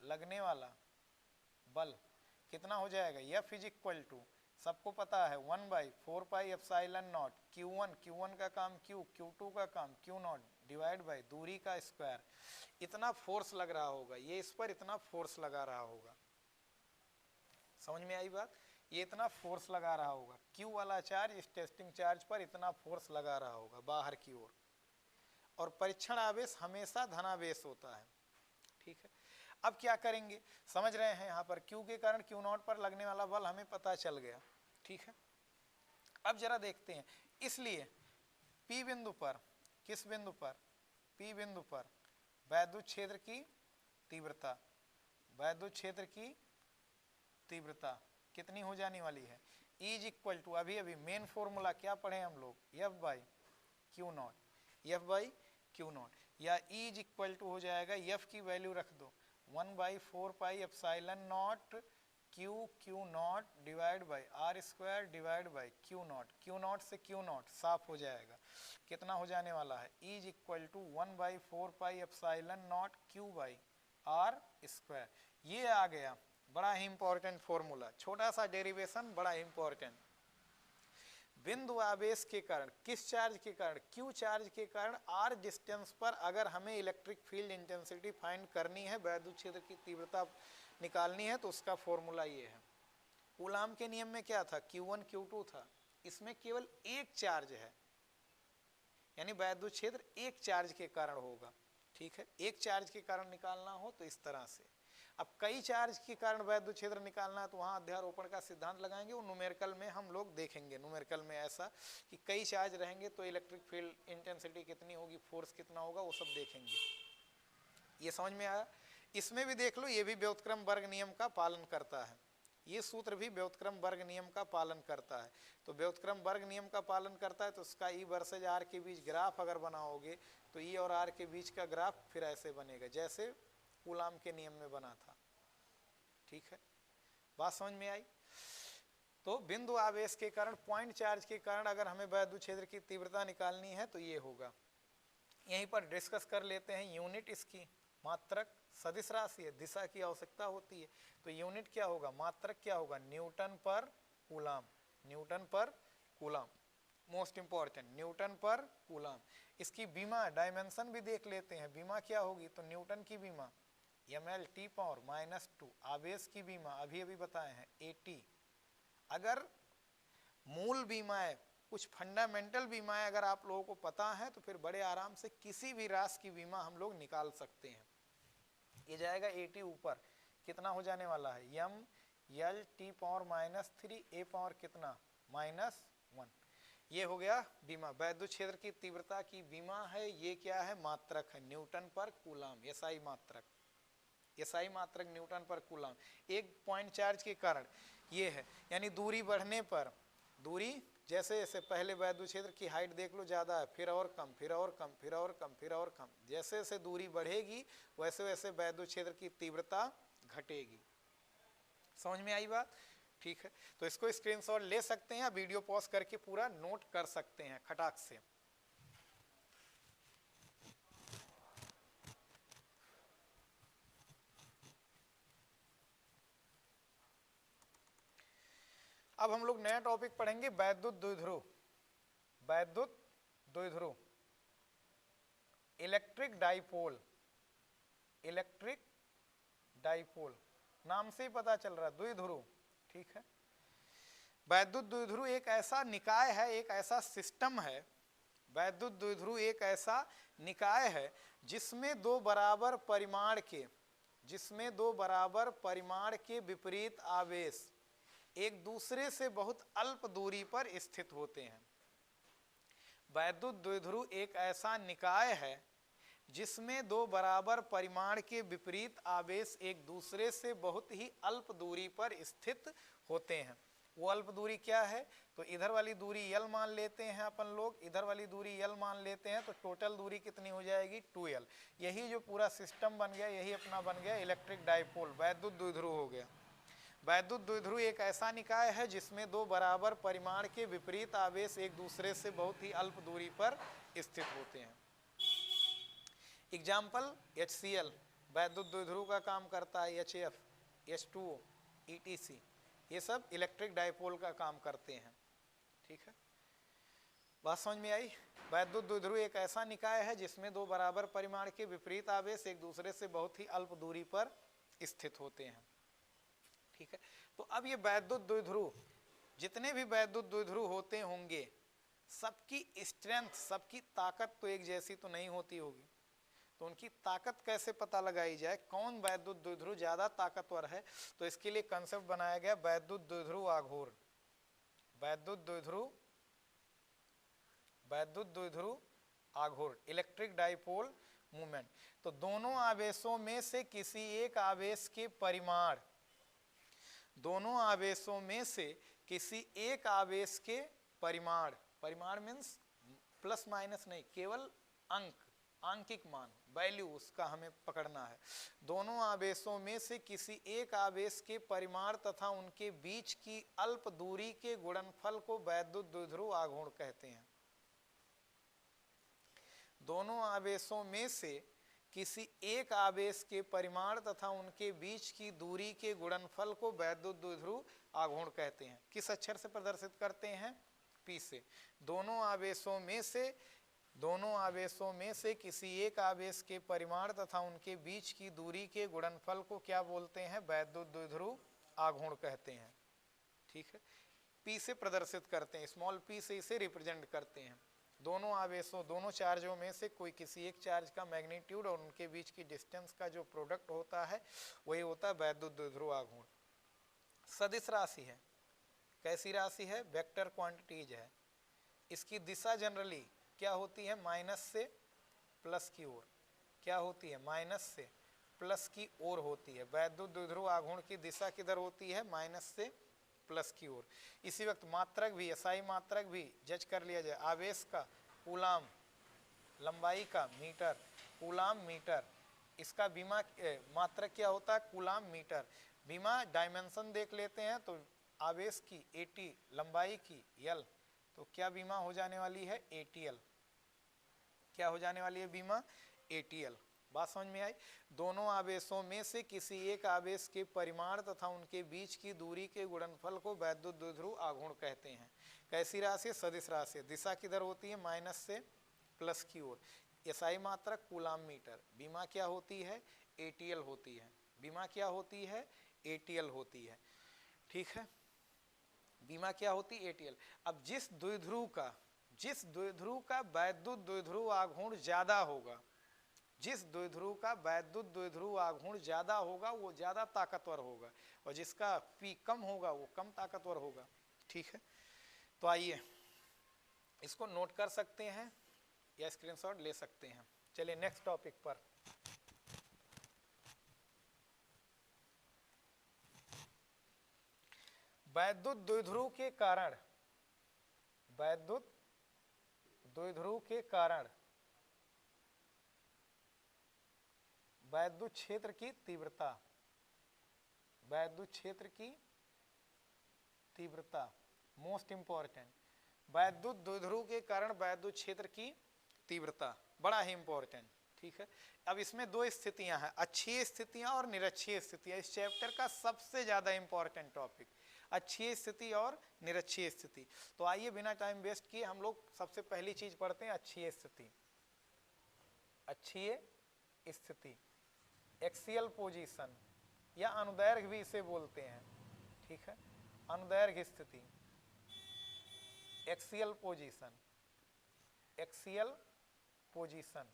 लगने वाला बल कितना हो जाएगा, F इज इक्वल टू, सबको पता है 1/4 पाई एप्सिलॉन नॉट Q1 का काम Q, Q2 का काम Q नॉट डिवाइड बाई दूरी का स्क्वायर। इतना फोर्स लग रहा होगा, ये इस पर इतना फोर्स लगा रहा होगा, समझ में आई बात, ये इतना फोर्स लगा रहा होगा, Q वाला चार्ज इस टेस्टिंग चार्ज पर इतना फोर्स लगा रहा होगा बाहर की ओर, और परीक्षण आवेश हमेशा धनावेश होता है, ठीक है। अब क्या करेंगे, समझ रहे हैं, यहाँ पर Q के कारण Q नॉट पर लगने वाला बल हमें पता चल गया, ठीक है। अब जरा देखते हैं, इसलिए P बिंदु पर, किस बिंदु पर, P बिंदु पर वैद्युत क्षेत्र की तीव्रता, वैद्युत क्षेत्र की तीव्रता कितनी हो जाने वाली है, E इज इक्वल टू, अभी मेन फॉर्मूला क्या पढ़े हम लोग, F by Q naught, F by Q naught, या E इज इक्वल टू हो जाएगा, F की वैल्यू रख दो 1/4 pi epsilon naught Q naught divide by R square divide by Q naught से Q नॉट साफ हो जाएगा, कितना हो जाने वाला है, E is equal to 1/4 pi epsilon naught Q by R square. ये आ गया, बड़ा ही इंपॉर्टेंट फॉर्मूला, छोटा सा डेरिवेशन, बड़ा इंपॉर्टेंट। बिंदु आवेश के कारण, किस चार्ज के कारण, Q चार्ज के कारण R डिस्टेंस पर अगर हमें इलेक्ट्रिक फील्ड इंटेंसिटी फाइंड करनी है, वैद्युत क्षेत्र की तीव्रता निकालनी है, तो उसका फॉर्मूला ये है। कूलाम के नियम में क्या था, Q1 Q2 था, इसमें केवल एक चार्ज है, यानी वैद्युत क्षेत्र एक चार्ज के कारण होगा, ठीक है। एक चार्ज के कारण निकालना हो तो इस तरह से। अब कई चार्ज के कारण वैद्युत क्षेत्र निकालना है तो वहाँ अध्यारोपण का सिद्धांत लगाएंगे, वो न्यूमेरिकल में हम लोग देखेंगे। न्यूमेरिकल में ऐसा कि कई चार्ज रहेंगे तो इलेक्ट्रिक फील्ड इंटेंसिटी कितनी होगी, फोर्स कितना होगा, वो सब देखेंगे। ये समझ में आया। इसमें भी देख लो, ये भी व्युत्क्रम वर्ग नियम का पालन करता है, ये सूत्र भी व्युत्क्रम वर्ग नियम का पालन करता है। तो व्युत्क्रम वर्ग नियम का पालन करता है तो उसका E वर्सेज R के बीच ग्राफ अगर बनाओगे तो E और R के बीच का ग्राफ फिर ऐसे बनेगा जैसे कूलाम के नियम में बना था, ठीक है, बात समझ में आई। तो बिंदु आवेश के कारण, पॉइंट चार्ज के कारण अगर हमें वैद्युत क्षेत्र की तीव्रता निकालनी है तो ये होगा। यहीं पर डिस्कस कर लेते हैं यूनिट इसकी, मात्रक सदिश राशि है, दिशा की आवश्यकता होती है, तो यूनिट क्या होगा, मात्रक क्या होगा, न्यूटन पर कूलाम, न्यूटन पर कूलाम, मोस्ट इंपॉर्टेंट, न्यूटन पर कूलाम। इसकी बीमा डायमेंशन भी देख लेते हैं, बीमा क्या होगी, तो न्यूटन की बीमा ml t पावर -2, आवेश की बीमा अभी बताए हैं 80। अगर मूल बीमाएं, कुछ फंडामेंटल बीमाएं अगर आप लोगों को पता है तो फिर बड़े आराम से किसी भी राशि की बीमा हम लोग निकाल सकते हैं। ये जाएगा 80 ऊपर, कितना हो जाने वाला है, ml t power -3 a power कितना -1। ये हो गया बीमा, वैद्युत क्षेत्र की तीव्रता की बीमा है। ये क्या है, मात्रक है, न्यूटन पर कूलाम, एसआई मात्रक, एसआई मात्रक न्यूटन पर कूलाम। एक पॉइंट चार्ज के कारण ये है, यानी दूरी बढ़ने पर, दूरी जैसे जैसे पहले वैद्युत क्षेत्र की हाइट देख लो ज़्यादा है, फिर और कम, फिर और कम, फिर और कम, फिर और कम, जैसे जैसे दूरी बढ़ेगी वैसे वैसे वैद्युत क्षेत्र की तीव्रता घटेगी। समझ में आई बात, ठीक है। तो इसको स्क्रीनशॉट ले सकते हैं, वीडियो पॉज करके पूरा नोट कर सकते हैं खटाक से। अब हम लोग नया टॉपिक पढ़ेंगे, वैद्युत द्विध्रुव, वैद्युत द्विध्रुव, इलेक्ट्रिक डाइपोल, इलेक्ट्रिक डाइपोल नाम से ही पता चल रहा है, द्विध्रुव, ठीक है। वैद्युत द्विध्रुव एक ऐसा निकाय है, एक ऐसा सिस्टम है, वैद्युत द्विध्रुव एक ऐसा निकाय है जिसमें दो बराबर परिमाण के, जिसमें दो बराबर परिमाण के विपरीत आवेश एक दूसरे से बहुत अल्प दूरी पर स्थित होते हैं। वैद्युत द्विध्रुव एक ऐसा निकाय है जिसमें दो बराबर परिमाण के विपरीत आवेश एक दूसरे से बहुत ही अल्प दूरी पर स्थित होते हैं। वो अल्प दूरी क्या है, तो इधर वाली दूरी L मान लेते हैं अपन लोग, इधर वाली दूरी L मान लेते हैं, तो टोटल दूरी कितनी हो जाएगी 2L। यही जो पूरा सिस्टम बन गया, यही अपना बन गया इलेक्ट्रिक डाइपोल, वैद्युत द्विध्रुव हो गया। वैद्युत द्विध्रुव एक ऐसा निकाय है जिसमें दो बराबर परिमाण के विपरीत आवेश एक दूसरे से बहुत ही अल्प दूरी पर स्थित होते हैं। एग्जाम्पल HCl वैद्युत द्विध्रुव का काम करता है, HF, H2O, ETC, ये सब इलेक्ट्रिक डाइपोल का काम करते हैं। ठीक है, बात समझ में आई। वैद्युत द्विध्रुव एक ऐसा निकाय है जिसमें दो बराबर परिमाण के विपरीत आवेश एक दूसरे से बहुत ही अल्प दूरी पर स्थित होते हैं। ठीक है, तो अब ये वैद्युत द्विध्रुव, जितने भी वैद्युत द्विध्रुव होते होंगे, सबकी स्ट्रेंथ, सबकी ताकत तो एक जैसी तो नहीं होती होगी। तो उनकी ताकत कैसे पता लगाई जाए, कौन वैद्युत द्विध्रुव ज्यादा ताकतवर है, तो इसके लिए कंसेप्ट बनाया गया वैद्युत द्विध्रुव आघूर्ण। वैद्युत द्विध्रुव आघूर्ण, इलेक्ट्रिक डाइपोल मूवमेंट। तो दोनों आवेशों में से किसी एक आवेश के परिमाण, दोनों आवेशों में से किसी एक आवेश के परिमाण, परिमाण मीन्स प्लस माइनस नहीं, केवल अंक, आंकिक मान, वैल्यू उसका हमें पकड़ना है। दोनों आवेशों में से किसी एक आवेश के परिमाण तथा उनके बीच की अल्प दूरी के गुणनफल को वैद्युत द्विध्रुव आघूर्ण कहते हैं। दोनों आवेशों में से किसी एक आवेश के परिमाण तथा उनके बीच की दूरी के गुणनफल को वैद्युत द्विध्रुव आघूर्ण कहते हैं। किस अक्षर से प्रदर्शित करते हैं, P से। दोनों आवेशों में से किसी एक आवेश के परिमाण तथा उनके बीच की दूरी के गुणनफल को क्या बोलते हैं, वैद्युत द्विध्रुव आघूर्ण कहते हैं। ठीक है, P से प्रदर्शित करते हैं, स्मॉल p से इसे रिप्रेजेंट करते हैं। दोनों आवेशों, दोनों चार्जों में से कोई किसी एक चार्ज का मैग्नीट्यूड और उनके बीच की डिस्टेंस का जो प्रोडक्ट होता है वही होता है वैद्युत द्विध्रुव आघूर्ण। सदिश राशि है, कैसी राशि है, वेक्टर क्वांटिटीज है। इसकी दिशा जनरली क्या होती है, माइनस से प्लस की ओर। क्या होती है, माइनस से प्लस की ओर होती है। वैद्युत द्विध्रुव आघूर्ण की दिशा किधर होती है, माइनस से प्लस की ओर। इसी वक्त मात्रक भी, एसआई मात्रक भी जज कर लिया जाए। आवेश का कूलाम, लंबाई का मीटर, कूलाम मीटर। इसका बीमा मात्रक क्या होता है, कूलाम मीटर। बीमा डायमेंशन देख लेते हैं तो आवेश की 80, लंबाई की L, तो क्या बीमा हो जाने वाली है, ATL। क्या हो जाने वाली है बीमा, ATL। बात समझ में आई। दोनों आवेशों में से किसी एक आवेश के परिमाण तथा उनके बीच की दूरी के गुणनफल को वैद्युत द्विध्रुव आघूर्ण कहते हैं। कैसी राशि, सदिश राशि। दिशा किधर होती है, माइनस से प्लस की ओर। एसआई मात्रक कूलाम मीटर। बीमा क्या होती है, ATL होती है। बीमा क्या होती है, ATL होती है। ठीक है, बीमा क्या होती है, ATL। अब जिस द्विध्रुव का वैद्युत द्विध्रुव आघूर्ण ज्यादा होगा, जिस द्विध्रुव का वैद्युत द्विध्रुव आघूर्ण ज्यादा होगा वो ज्यादा ताकतवर होगा, और जिसका P कम होगा वो कम ताकतवर होगा। ठीक है, तो आइए इसको नोट कर सकते हैं या स्क्रीनशॉट ले सकते हैं। चलिए नेक्स्ट टॉपिक पर। वैद्युत द्विध्रुव के कारण, वैद्युत द्विध्रुव के कारण वैद्युत क्षेत्र की तीव्रता, वैद्युत क्षेत्र की तीव्रता मोस्ट इंपॉर्टेंट। वैद्युत द्विध्रुव के कारण वैद्युत क्षेत्र की तीव्रता बड़ा ही इंपॉर्टेंट। ठीक है, अब इसमें दो स्थितियां हैं, अक्षीय स्थितियां और निरक्षीय स्थितियां। इस चैप्टर का सबसे ज्यादा इंपॉर्टेंट टॉपिक अक्षीय स्थिति और निरक्षीय स्थिति। तो आइए बिना टाइम वेस्ट किए हम लोग सबसे पहली चीज पढ़ते हैं, अक्षीय स्थिति। अक्षीय स्थिति, एक्सियल पोजीशन या अनुदैर्घ्य भी इसे बोलते हैं। ठीक है, अनुदैर्घ्य स्थिति, एक्सियल पोजीशन, एक्सियल पोजीशन।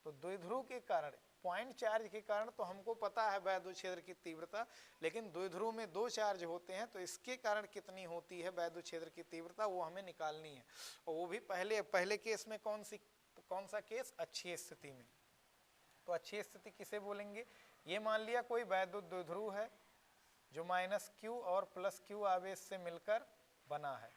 तो द्विध्रुव के कारण, पॉइंट चार्ज के कारण तो हमको पता है वैद्युत क्षेत्र की तीव्रता, लेकिन द्विध्रुव में दो चार्ज होते हैं तो इसके कारण कितनी होती है वैद्युत क्षेत्र की तीव्रता, वो हमें निकालनी है। और वो भी पहले केस में कौन सा केस, अक्षीय स्थिति में। तो अक्षीय स्थिति किसे बोलेंगे, ये मान लिया कोई वैद्युत द्विध्रुव है, जो माइनस क्यू और प्लस क्यू आवेश से मिलकर बना है।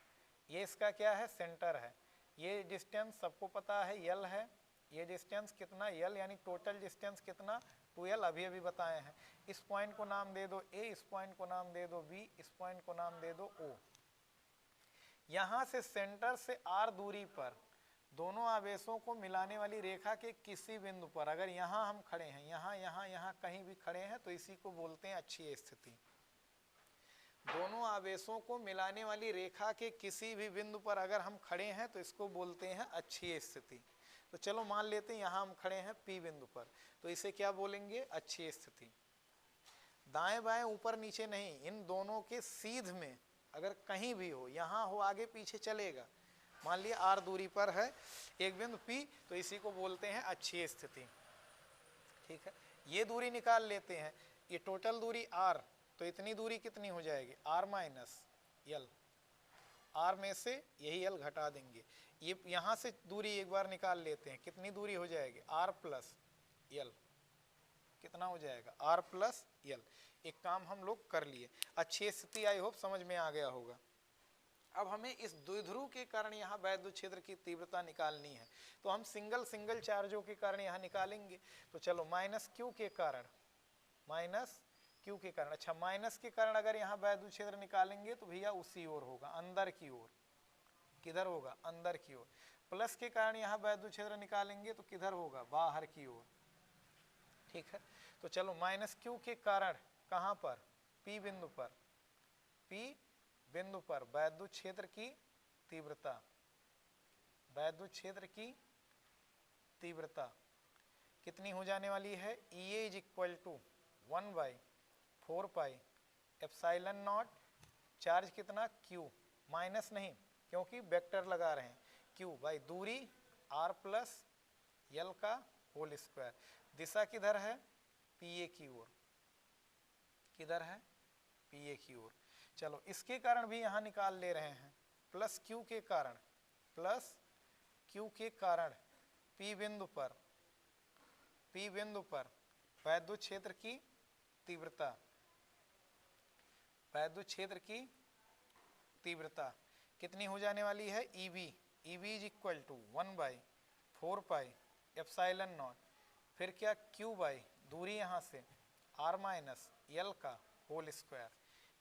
ये इसका क्या है, सेंटर है। ये डिस्टेंस सबको पता है यल है। ये डिस्टेंस कितना, यल, यानी टोटल डिस्टेंस कितना, 2l, अभी अभी बताए हैं। इस पॉइंट को नाम दे दो A, इस पॉइंट को नाम दे दो B, इस पॉइंट को नाम दे दो O। यहां से सेंटर से r दूरी पर दोनों आवेशों को मिलाने वाली रेखा के किसी बिंदु पर, अगर यहाँ हम खड़े हैं, यहाँ कहीं भी खड़े हैं, तो इसी को बोलते हैं अक्षीय स्थिति। दोनों आवेशों को मिलाने वाली रेखा के किसी भी बिंदु पर अगर हम खड़े हैं तो इसको बोलते हैं अक्षीय स्थिति। तो चलो मान लेते हैं यहाँ हम खड़े हैं P बिंदु पर, तो इसे क्या बोलेंगे, अक्षीय स्थिति। दाएं बाएं ऊपर नीचे नहीं, इन दोनों के सीध में अगर कहीं भी हो, यहाँ हो, आगे पीछे चलेगा। मान लिया r दूरी पर है एक बिंदु P, तो इसी को बोलते हैं अक्षीय स्थिति। ठीक है, ये दूरी निकाल लेते हैं, ये टोटल दूरी r, तो इतनी दूरी कितनी हो जाएगी, r माइनस यल। r में से यही l घटा देंगे। ये यहाँ से दूरी एक बार निकाल लेते हैं, कितनी दूरी हो जाएगी, r प्लस यल। कितना हो जाएगा, r प्लस यल। एक काम हम लोग कर लिए। अच्छी स्थिति, आई होप समझ में आ गया होगा। अब हमें इस द्विध्रुव के कारण यहाँ वैद्युत क्षेत्र की तीव्रता निकालनी है, तो हम सिंगल सिंगल चार्जों के कारण यहाँ निकालेंगे। तो चलो माइनस क्यू के कारण, माइनस क्यू के कारण, अच्छा माइनस के कारण अगर यहाँ वैद्युत क्षेत्र निकालेंगे तो भैया उसी ओर होगा, अंदर की ओर। किधर होगा, अंदर की ओर। प्लस के कारण यहाँ वैद्युत क्षेत्र निकालेंगे तो किधर होगा, बाहर की ओर। ठीक है, तो चलो माइनस क्यू के कारण कहाँ पर, P बिंदु पर, P बिंदु पर वैद्युत क्षेत्र की तीव्रता, वैद्युत क्षेत्र की तीव्रता कितनी हो जाने वाली है, EA is equal to 1/4πε0। Charge कितना, Q, माइनस नहीं क्योंकि वेक्टर लगा रहे हैं, Q बाई दूरी r प्लस यल का होल स्क्वायर। दिशा किधर है, PA की ओर। किधर है, PA की ओर। चलो इसके कारण भी यहाँ निकाल ले रहे हैं, प्लस Q के कारण, प्लस Q के कारण P बिंदु पर, P बिंदु पर वैद्युत क्षेत्र की तीव्रता, वैद्युत क्षेत्र की तीव्रता कितनी हो जाने वाली है, EB, EB is equal to 1/4πε0। फिर क्या, Q बाई दूरी यहाँ से r माइनस यल का होल स्क्वायर।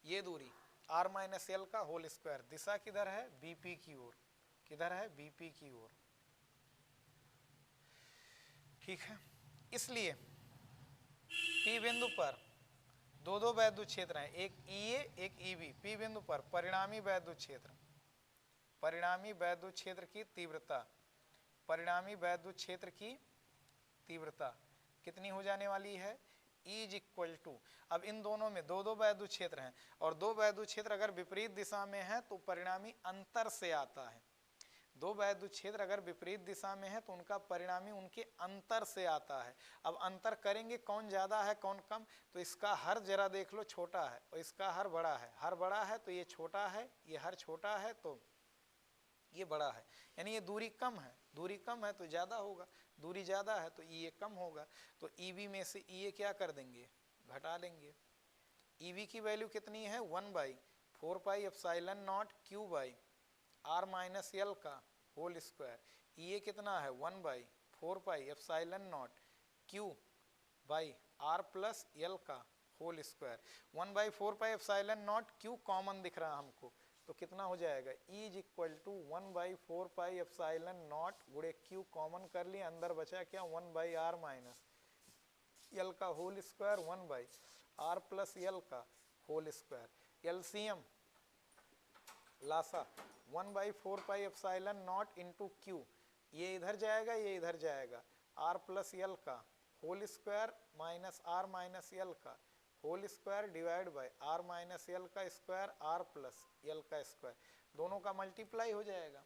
ये दूरी r माइनस यल का होल स्क्वायर। दिशा किधर है, BP की ओर। किधर है, BP की ओर। ठीक है, इसलिए P बिंदु पर दो दो वैद्युत क्षेत्र हैं, एक EA एक EB। P बिंदु पर परिणामी वैद्युत क्षेत्र, परिणामी वैद्युत क्षेत्र की तीव्रता, परिणामी वैद्युत क्षेत्र की तीव्रता कितनी हो जाने वाली है, E इज इक्वल टू, अब इन दोनों में दो दो वैद्युत क्षेत्र हैं और दो वैद्युत क्षेत्र अगर विपरीत दिशा में है तो परिणामी अंतर से आता है। दो वैद्युत क्षेत्र अगर विपरीत दिशा में है तो उनका परिणामी उनके अंतर से आता है। अब अंतर करेंगे कौन ज्यादा है कौन कम, तो इसका हर जरा देख लो छोटा है और इसका हर बड़ा है। हर बड़ा है तो ये छोटा है, ये हर छोटा है तो ये बड़ा है, यानी ये दूरी कम है। दूरी कम है तो ज्यादा होगा, दूरी ज्यादा है तो ये कम होगा। तो EB में से ये क्या कर देंगे, घटा लेंगे। EB की वैल्यू कितनी है, 1/4πε0 Q by r minus L का होल स्क्वायर। ये कितना है, 1/4πε0 Q by r plus L का होल स्क्वायर। 1/4πε0 Q कॉमन दिख रहा हमको, तो कितना हो जाएगा, E इज इक्वल टू 1/4πε0 गुणे Q कॉमन कर लिया, अंदर बचा क्या, 1/r माइनस यल का whole square 1/r plus L का होल स्क्वायर। एलसीएम लासा 1/4πε0 इंटू Q, ये इधर जाएगा ये इधर जाएगा, r प्लस यल का whole square minus r minus L का whole square divide by r minus L का स्क्वायर r प्लस यल का स्क्वायर। दोनों का मल्टीप्लाई हो जाएगा,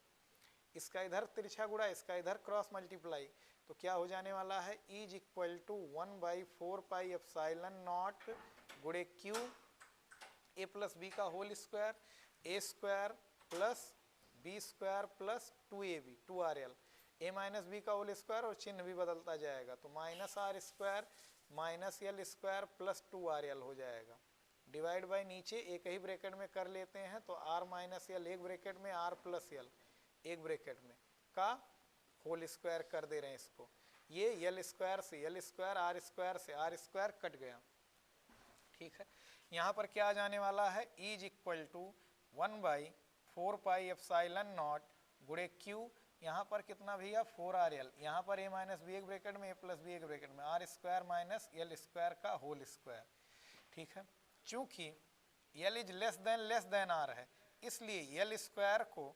इसका इधर तिरछा गुणा इसका इधर क्रॉस मल्टीप्लाई, तो क्या हो जाने वाला है, E इज इक्वल टू 1/4πε0 गुणे Q a प्लस बी का whole square, a square plus b square plus 2ab 2rl, a minus B का होल स्क्वायर और चिन्ह भी बदलता जाएगा, तो minus r square minus L square plus 2rl हो जाएगा। डिवाइड बाय नीचे एक ही ब्रैकेट में कर लेते हैं तो r माइनस एल एक ब्रैकेट में, r प्लस एल एक ब्रैकेट में का होल स्क्वायर कर दे रहे हैं इसको। ये एल स्क्वायर से एल स्क्वायर, आर स्क्वायर से आर स्क्वायर कट गया, ठीक है। यहाँ पर क्या आ जाने वाला है, is equal to 1/4 pi epsilon naught गुणे क्यू, यहाँ पर कितना भैया 4rl, यहाँ पर a माइनस बी एक ब्रैकेट में, a प्लस बी एक ब्रैकेट में, R square minus L square का होल स्क्वायर, ठीक है। चूंकि l is less than r है, इसलिए एल स्क्वायर को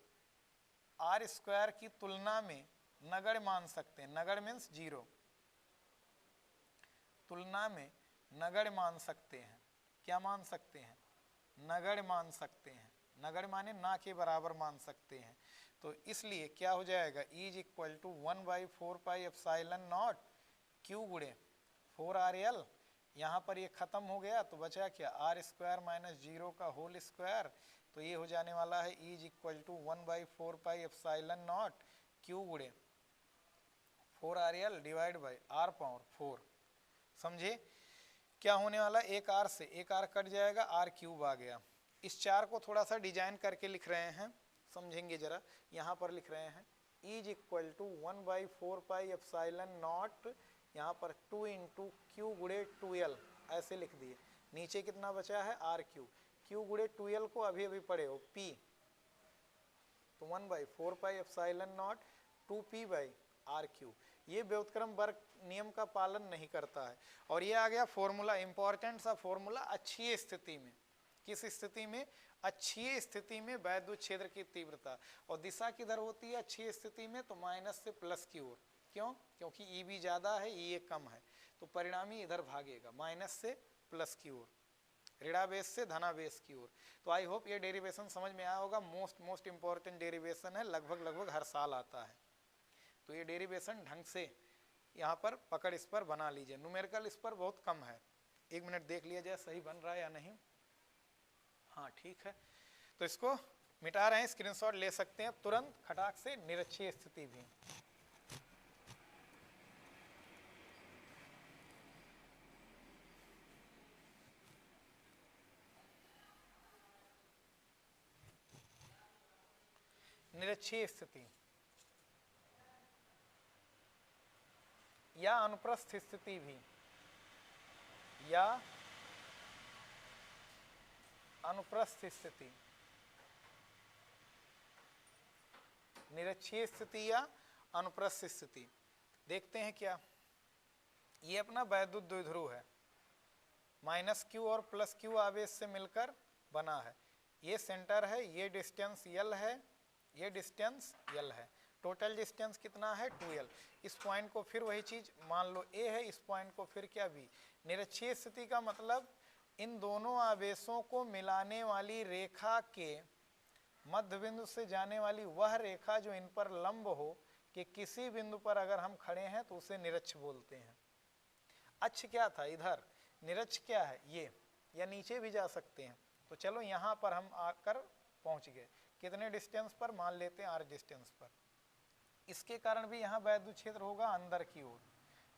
आर स्क्वायर की तुलना में नगण्य मान सकते हैं। नगण्य मीन्स जीरो, तुलना में नगण्य मान सकते हैं। क्या मान सकते हैं, नगण्य मान सकते हैं। नगण्य माने ना के बराबर मान सकते हैं। तो इसलिए क्या हो जाएगा, is equal to 1/4 pi epsilon naught Q गुणे 4rl, यहाँ पर ये खत्म हो गया तो बचा क्या, आर स्क्वायर माइनस जीरो का होल स्क्वायर, तो ये हो जाने वाला है is equal to 1/4 pi epsilon naught Q गुणे 4rl divide by r power 4। समझे क्या होने वाला, एक r से एक r कट जाएगा, r क्यूब आ गया। इस चार को थोड़ा सा डिजाइन करके लिख रहे हैं, समझेंगे जरा। यहाँ पर लिख रहे हैं is equal to 1/4 pi epsilon naught, यहाँ पर 2 इंटू क्यू गुणे 2l ऐसे लिख दिए। नीचे कितना बचा है, r क्यूब, क्यू गुणे 2l को अभी अभी पढ़े हो p, तो 1/4 pi epsilon not 2p by r cube. ये व्युत्क्रम वर्ग नियम का पालन नहीं करता है। और ये आ गया फॉर्मूला, इंपॉर्टेंट सा फॉर्मूला अक्षीय स्थिति में। किस स्थिति में, अक्षीय स्थिति में वैद्युत क्षेत्र की तीव्रता, और दिशा किधर होती है अक्षीय स्थिति में, तो माइनस से प्लस की ओर। क्यों, क्योंकि EB ज्यादा है, EA कम है, तो परिणामी इधर भागेगा, माइनस से प्लस की ओर, ऋणावेश से धनावेश की ओर। तो आई होप ये डेरिवेशन समझ में आया होगा। मोस्ट इंपॉर्टेंट डेरिवेशन है, लगभग हर साल आता है। तो ये डेरिवेशन ढंग से यहाँ पर पकड़ इस पर बना लीजिए। न्यूमेरिकल इस पर बहुत कम है, 1 मिनट देख लिया जाए सही बन रहा है या नहीं। हाँ ठीक है, तो इसको मिटा रहे हैं, स्क्रीनशॉट ले सकते हैं तुरंत खटाक से। निरक्षीय स्थिति भी, निरक्षीय स्थिति या अनुप्रस्थ स्थिति भी, या अनुप्रस्थ स्थिति, निरक्षीय स्थिति या अनुप्रस्थ स्थिति। देखते हैं क्या, ये अपना वैद्युत द्विध्रुव है, माइनस क्यू और प्लस क्यू आवेश से मिलकर बना है। ये सेंटर है, ये डिस्टेंस L है, ये डिस्टेंस L है। टोटल डिस्टेंस कितना है 2L। इस पॉइंट को फिर वही चीज मान लो A है, इस पॉइंट को फिर क्या B। निरक्षीय स्थिति का मतलब इन दोनों आवेशों को मिलाने वाली रेखा के मध्य बिंदु से जाने वाली वह रेखा जो इन पर लंब हो कि किसी बिंदु पर अगर हम खड़े हैं तो उसे निरक्ष बोलते हैं। अक्ष क्या था इधर, निरक्ष क्या है ये, या नीचे भी जा सकते हैं। तो चलो यहाँ पर हम आकर पहुँच गए, कितने डिस्टेंस पर, मान लेते हैं r डिस्टेंस पर। इसके कारण भी यहाँ वैद्युत क्षेत्र होगा अंदर की ओर,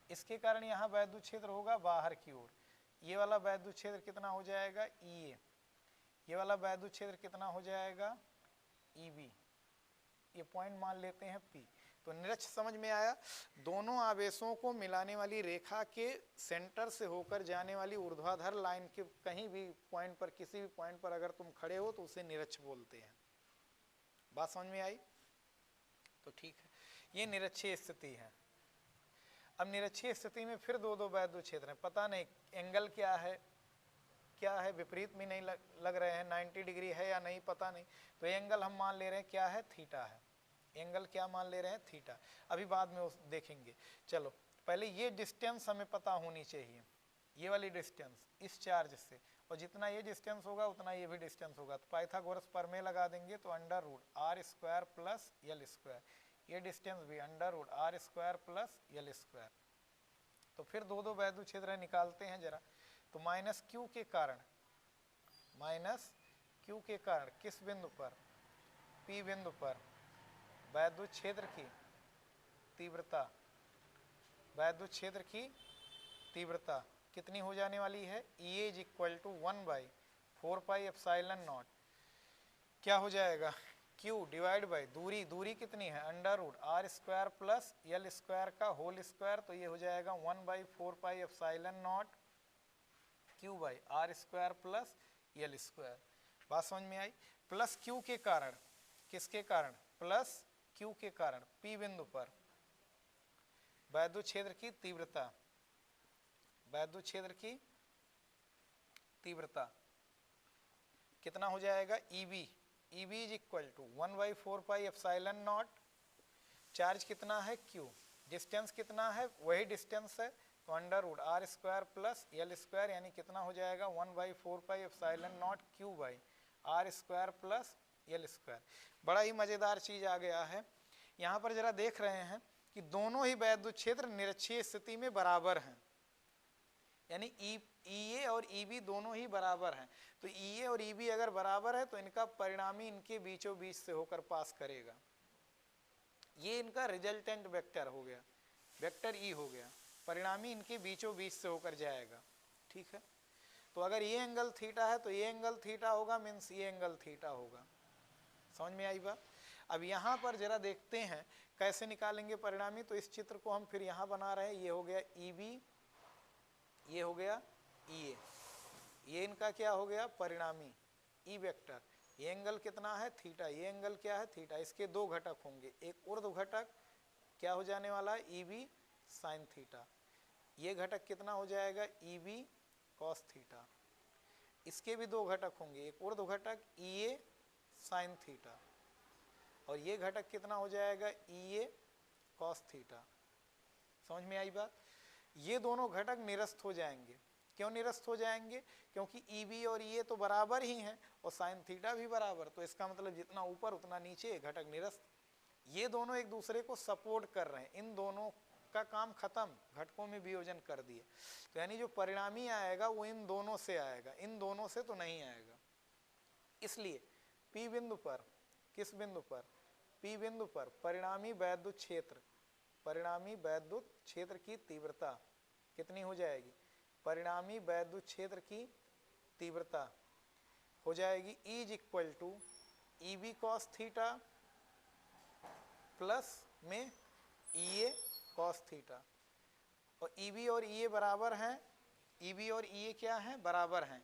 इसके कारण यहाँ वैद्युत क्षेत्र होगा बाहर की ओर। ये वाला वैद्युत क्षेत्र कितना हो जाएगा EA, ये वाला वैद्युत क्षेत्र कितना हो जाएगा EB, ये पॉइंट मान लेते हैं P। तो निरक्ष समझ में आया, दोनों आवेशों को मिलाने वाली रेखा के सेंटर से होकर जाने वाली ऊर्ध्वाधर लाइन के कहीं भी पॉइंट पर, किसी भी पॉइंट पर अगर तुम खड़े हो तो उसे निरक्ष बोलते हैं। बात समझ में आई, तो ठीक है, ये निरक्षीय स्थिति है। अब निरक्षीय स्थिति में फिर दो वैद्युत क्षेत्र हैं, पता नहीं एंगल क्या है, विपरीत भी नहीं लग रहे हैं, 90 डिग्री है या नहीं पता नहीं। तो एंगल हम मान ले रहे हैं क्या है, थीटा है। एंगल क्या मान ले रहे हैं, थीटा। अभी बाद में देखेंगे। चलो पहले ये डिस्टेंस हमें पता होनी चाहिए, ये वाली डिस्टेंस इस चार्ज से, और जितना ये डिस्टेंस होगा उतना ये भी डिस्टेंस होगा। तो पाइथागोरस प्रमेय लगा देंगे, तो under root r square plus L square, ये डिस्टेंस भी under root r square plus L square. तो फिर दो वैद्युत क्षेत्र निकालते हैं जरा। तो माइनस क्यू के कारण किस बिंदु पर, P बिंदु पर वैद्युत क्षेत्र की तीव्रता, वैद्युत क्षेत्र की तीव्रता कितनी हो जाने वाली है, E is equal to 1/4 4 pi epsilon naught क्या हो जाएगा, Q डिवाइड बाई दूरी, दूरी कितनी है under root R square plus L square का होल स्क्वायर, तो ये हो जाएगा 1/4 pi epsilon naught Q by R square plus L square. बात समझ में आई। प्लस Q के कारण, किसके कारण, प्लस Q के कारण P बिंदु पर वैद्युत क्षेत्र की तीव्रता, वैद्युत क्षेत्र की तीव्रता कितना हो जाएगा, EB, EB is equal to 1/4 pi epsilon naught, charge कितना है Q, डिस्टेंस कितना है, वही डिस्टेंस है, तो under root R square plus L square, यानी कितना हो जाएगा 1/4 pi epsilon naught Q by R square plus L square. बड़ा ही मजेदार चीज आ गया है यहाँ पर, जरा देख रहे हैं कि दोनों ही वैद्युत क्षेत्र निरक्षीय स्थिति में बराबर हैं, यानी EA और EB दोनों ही बराबर हैं। तो EA और EB अगर बराबर है तो इनका परिणामी इनके बीचों बीच से होकर पास करेगा, ये इनका रिजल्टेंट वेक्टर हो गया, वेक्टर E हो गया, परिणामी इनके बीचों बीच से होकर जाएगा। ठीक है, तो अगर ये एंगल थीटा है तो ये एंगल थीटा होगा, मीन्स ये एंगल थीटा होगा। समझ में आई बात। अब यहाँ पर जरा देखते हैं कैसे निकालेंगे परिणामी। तो इस चित्र को हम फिर यहाँ बना रहे हैं, ये हो गया EB, ये हो गया EA, ये इनका क्या हो गया परिणामी E वेक्टर, ये एंगल कितना है थीटा, ये एंगल क्या है थीटा। इसके दो घटक होंगे, एक ऊर्ध्व घटक क्या हो जाने वाला है EB साइन थीटा, ये घटक कितना हो जाएगा EB कॉस थीटा। इसके भी दो घटक होंगे, एक ऊर्ध्व घटक EA साइन थीटा, और ये घटक कितना हो जाएगा EA कॉस थीटा। समझ में आई बात। ये दोनों घटक निरस्त हो जाएंगे। क्यों निरस्त हो जाएंगे, क्योंकि EB और EA तो बराबर ही हैं और साइन थीटा भी बराबर, तो इसका मतलब जितना ऊपर उतना नीचे, घटक निरस्त। ये दोनों एक दूसरे को सपोर्ट कर रहे हैं, इन दोनों का काम खत्म, घटकों में वियोजन कर दिए, तो यानी जो परिणामी आएगा वो इन दोनों से आएगा, इन दोनों से तो नहीं आएगा। इसलिए P बिंदु पर, किस बिंदु पर, P बिंदु पर परिणामी वैद्युत क्षेत्र, परिणामी वैद्युत क्षेत्र की तीव्रता कितनी हो जाएगी, परिणामी वैद्युत क्षेत्र की तीव्रता हो जाएगी E is equal to EB cos theta plus में EA कॉस थीटा, और EB और EA बराबर हैं, EB और EA क्या हैं बराबर हैं,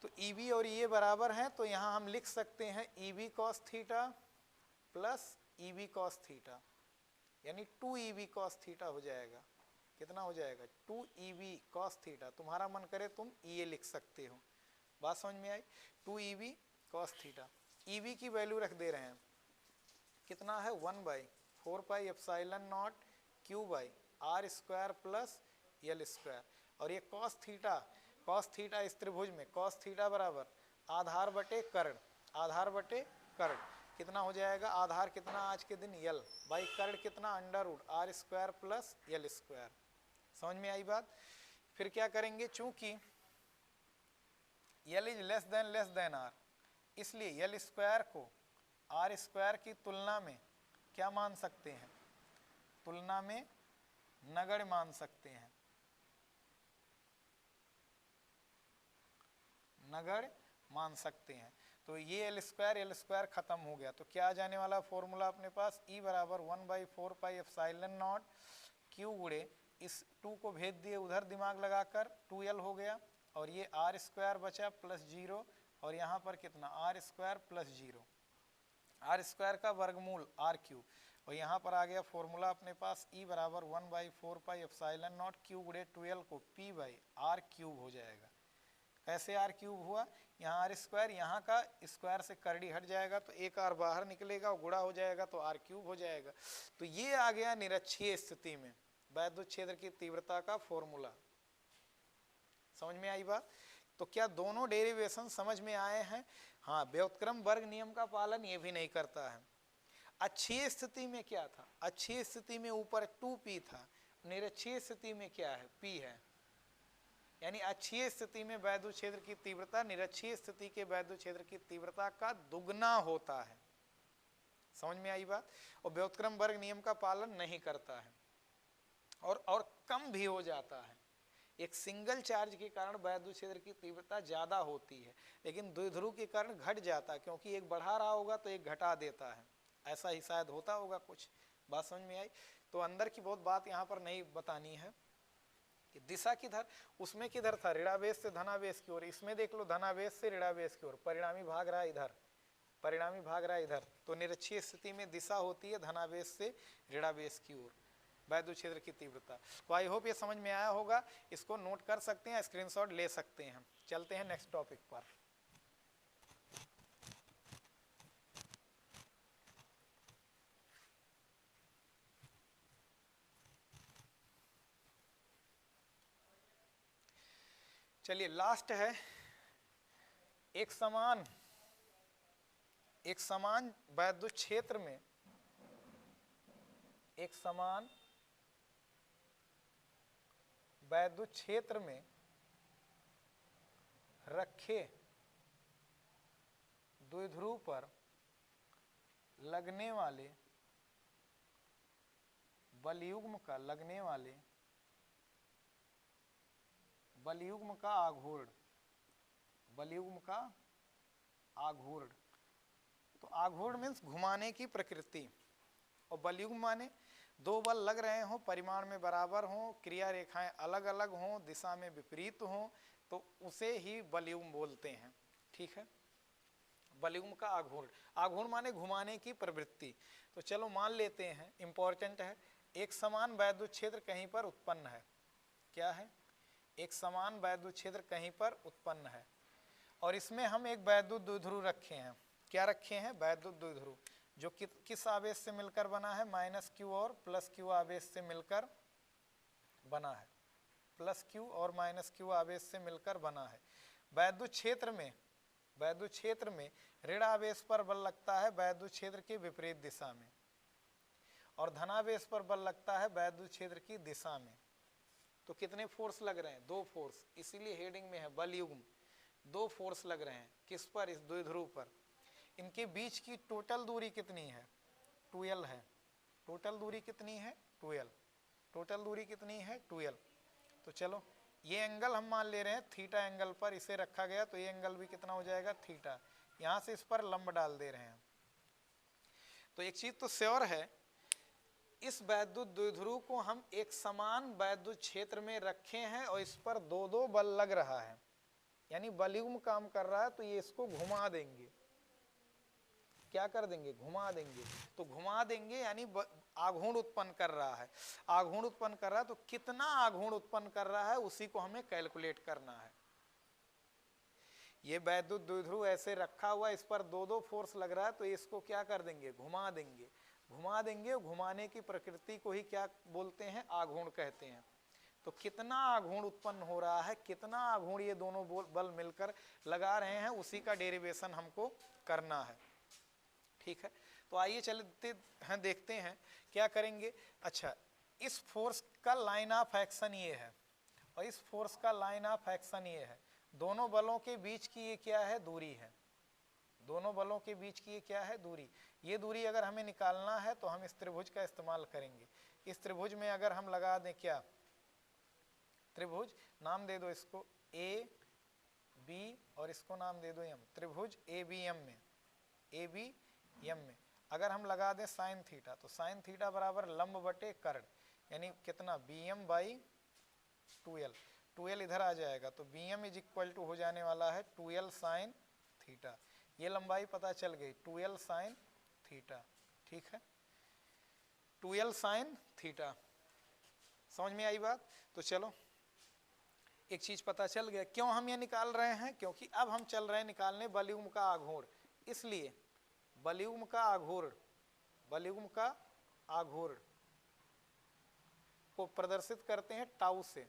तो EB और EA बराबर हैं, तो यहाँ हम लिख सकते हैं EB cos theta plus EB cos theta, यानी 2EB कॉस थीटा हो जाएगा। कितना हो जाएगा 2EB कॉस थीटा, तुम्हारा मन करे तुम EA लिख सकते हो। बात समझ में आई। 2EB कॉस थीटा, EB की वैल्यू रख दे रहे हैं, कितना है 1/4 pi epsilon naught Q by R square plus L square, और ये कॉस थीटा, कॉस थीटा इस त्रिभुज में कॉस थीटा बराबर आधार बटे कर्ण, आधार बटे कर्ण कितना हो जाएगा, आधार कितना आज के दिन L बाई कर्ण कितना under root R square plus L square. समझ में आई बात। फिर क्या करेंगे, चूंकि L is less than R, इसलिए L स्क्वायर को आर स्क्वायर की तुलना में क्या मान सकते हैं, तुलना में नगण्य मान सकते हैं, नगण्य मान सकते हैं। तो ये L स्क्वायर खत्म हो गया, तो क्या आ जाने वाला फॉर्मूला अपने पास, E बराबर 1/4 पाई एप्सिलॉन नॉट Q गुणे इस 2 को भेज दिए उधर दिमाग लगाकर, 2L हो गया, और ये आर स्क्वायर बचा प्लस 0, और यहाँ पर कितना R square plus 0, R square का वर्गमूल आर क्यूब, और यहाँ पर आ गया फॉर्मूला अपने पास E बराबर 1/4 पाई एप्सिलॉन नॉट Q गुणे 2L को P बाई आर क्यूब हो जाएगा। कैसे आर क्यूब हुआ, यहाँ आर स्क्वायर, यहाँ का स्क्वायर से करड़ी हट जाएगा तो एक आर बाहर निकलेगा और गुणा हो जाएगा तो आर क्यूब हो जाएगा। तो ये आ गया निरक्षीय स्थिति में वैद्युत क्षेत्र की तीव्रता का फॉर्मूला। समझ में आई बात। तो क्या दोनों डेरिवेशन समझ में आए हैं। हाँ, व्युत्क्रम वर्ग नियम का पालन ये भी नहीं करता है। अक्षीय स्थिति में क्या था, अक्षीय स्थिति में ऊपर 2p था, निरक्षीय स्थिति में क्या है p है, यानी अक्षीय स्थिति में वैद्युत क्षेत्र की तीव्रता निरक्षीय स्थिति के वैद्युत क्षेत्र की तीव्रता का दुगना होता है। समझ में आई बात। और व्युत्क्रम वर्ग नियम का पालन नहीं करता है और कम भी हो जाता है। एक सिंगल चार्ज के कारण वैद्युत क्षेत्र की तीव्रता ज्यादा होती है, लेकिन द्विध्रुव के कारण घट जाता है, क्योंकि एक बढ़ा रहा होगा तो एक घटा देता है। ऐसा ही शायद होता होगा कुछ। बात समझ में आई? तो अंदर की बहुत बात यहाँ पर नहीं बतानी है कि दिशा किधर, उसमें किधर था, ऋणावेश से धनावेश की ओर। इसमें देख लो धनावेश से ऋणावेश की ओर, परिणामी भाग रहा इधर, परिणामी भाग रहा इधर। तो निरक्षीय स्थिति में दिशा होती है धनावेश से ऋणावेश की ओर, वैद्युत क्षेत्र की तीव्रता। तो आई होप ये समझ में आया होगा, इसको नोट कर सकते हैं, स्क्रीनशॉट ले सकते हैं। चलते हैं नेक्स्ट टॉपिक पर। चलिए लास्ट है, एक समान वैद्युत क्षेत्र में, एक समान वैद्युत क्षेत्र में रखे द्विध्रुव पर लगने वाले बलयुग्म का बलयुग्म का आघूर्ण, बलयुग्म का आघूर्ण। तो आघूर्ण मीन्स घुमाने की प्रकृति, और बलयुग्म माने दो बल लग रहे हों, परिमाण में बराबर हों, क्रिया रेखाएं अलग अलग हों, दिशा में विपरीत हों, तो उसे ही बलयुग्म बोलते हैं। ठीक है, बलयुग्म का आघूर्ण, आघूर्ण माने घुमाने की प्रवृत्ति। तो चलो मान लेते हैं, इंपॉर्टेंट है, एक समान वैद्युत क्षेत्र कहीं पर उत्पन्न है। क्या है? एक समान वैद्युत क्षेत्र कहीं पर उत्पन्न है, और इसमें हम एक वैद्युत द्विध्रुव रखे हैं। क्या रखे हैं? वैद्युत द्विध्रुव, जो किस आवेश से मिलकर बना है? -Q और +Q आवेश से मिलकर बना है, +Q और -Q आवेश से मिलकर बना है। वैद्युत क्षेत्र में ऋण आवेश पर बल लगता है वैद्युत क्षेत्र के विपरीत दिशा में, और धनावेश पर बल लगता है वैद्युत क्षेत्र की दिशा में। तो कितने फोर्स लग रहे हैं? 2 फोर्स, इसीलिए हेडिंग में है बलयुग्म। 2 फोर्स लग रहे हैं, किस पर? इस द्विध्रुव पर। इनके बीच की टोटल दूरी कितनी है? 12 है। टोटल दूरी कितनी है? 12। टोटल दूरी कितनी है? 12। तो चलो ये एंगल हम मान ले रहे हैं थीटा एंगल पर इसे रखा गया, तो ये एंगल भी कितना हो जाएगा? थीटा। यहां से इस पर लंब डाल दे रहे हैं। तो एक चीज तो श्योर है, इस वैद्युत द्विध्रुव को हम एक समान वैद्युत क्षेत्र में रखे हैं, और इस पर 2-2 बल लग रहा है, यानी बलयुग्म काम कर रहा है। तो ये इसको घुमा देंगे। क्या कर देंगे? घुमा देंगे। तो घुमा देंगे यानी आघूर्ण उत्पन्न कर रहा है। आघूर्ण उत्पन्न कर रहा है, तो कितना आघूर्ण उत्पन्न कर रहा है उसी को हमें कैलकुलेट करना है। ये वैद्युत द्विध्रुव ऐसे रखा हुआ, इस पर 2-2 फोर्स लग रहा है, तो इसको क्या कर देंगे? घुमा देंगे। घुमा देंगे, घुमाने की प्रकृति को ही क्या बोलते हैं? आघूर्ण कहते हैं। तो कितना आघूर्ण उत्पन्न हो रहा है, कितना आघूर्ण ये दोनों बल मिलकर लगा रहे हैं, उसी का डेरिवेशन हमको करना है। ठीक है, तो आइए चलते हैं, देखते हैं क्या करेंगे। अच्छा, इस फोर्स का लाइन ऑफ एक्शन ये है, और इस फोर्स का लाइन ऑफ एक्शन ये है। दोनों बलों के बीच की ये क्या है? दूरी है। दोनों बलों के बीच की ये क्या है? दूरी। ये दूरी अगर हमें निकालना है तो हम इस त्रिभुज का इस्तेमाल करेंगे। इस त्रिभुज में अगर हम लगा दें, क्या त्रिभुज, नाम दे दो इसको ए बी, और इसको नाम दे दो एम, त्रिभुज ABM में अगर हम लगा दें साइन थीटा, तो साइन थीटा बराबर लंब बटे कर्ण, यानी कितना? BM/12। 12 इधर आ जाएगा, तो BM = हो जाने वाला है 12 साइन थीटा। ये लंबाई पता चल गई, 12 साइन थीटा। ठीक है, 12 साइन थीटा। समझ में आई बात? तो चलो एक चीज पता चल गया, क्यों हम ये निकाल रहे हैं? क्योंकि अब हम चल रहे हैं निकालने बलयुग्म का आघूर्ण। इसलिए बलयुग्म का आघूर्ण को प्रदर्शित करते हैं टाउ से।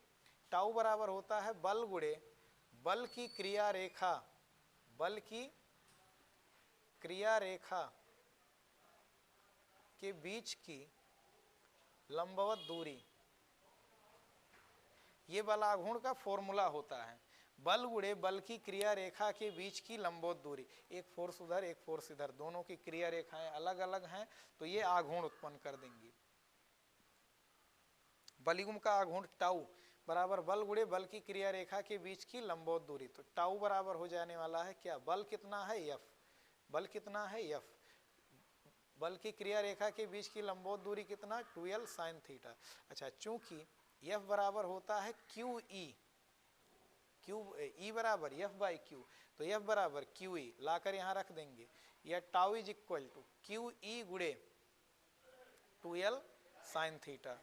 टाउ बराबर होता है बल गुणे बल की क्रिया रेखा, बल की क्रिया रेखा के बीच की लंबवत दूरी। ये बल आघूर्ण का फॉर्मूला होता है, बल गुणे बल की क्रिया रेखा के बीच की लंबवत दूरी। एक फोर्स उधर, एक फोर्स इधर, दोनों की क्रिया रेखाएं अलग अलग हैं, तो ये आघूर्ण उत्पन्न कर देंगी। बलयुग्म का आघूर्ण टाउ बराबर बल गुणे बल की क्रिया रेखा के बीच की लंबवत दूरी। तो टाउ बराबर हो जाने वाला है क्या, बल कितना है एफ, बल कितना है एफ, बल की क्रिया रेखा के बीच की लंबवत दूरी कितना 2l sin थीटा। अच्छा, चूंकि एफ बराबर होता है क्यू ई, क्यू ई बराबर एफ बाई क्यू, तो एफ बराबर क्यू ई लाकर यहाँ रख देंगे, या tau is equal to Q E गुणे 2l sin थीटा।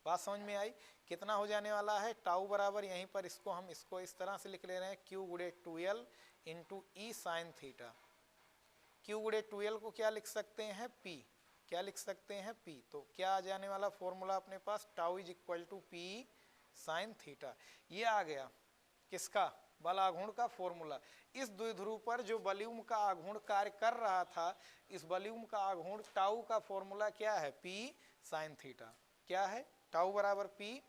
बात समझ में आई, कितना हो जाने वाला है टाउ बराबर, यहीं पर इसको हम इसको इस तरह से लिख ले रहे हैं क्यू गुणे 2l इंटू ई साइन थीटा। क्यू गुणे 2l को क्या लिख सकते हैं पी, क्या लिख सकते हैं पी, तो क्या आ जाने वाला फॉर्मूला अपने पास tau is equal to P sine theta. ये आ गया किसका, बल आघूर्ण का फॉर्मूला। इस द्विध्रुव पर जो बलयूम का आघूर्ण कार्य कर रहा था, इस बलयूम का आघूर्ण टाउ का फॉर्मूला क्या है पी साइन थीटा, क्या है टाउ बराबर पी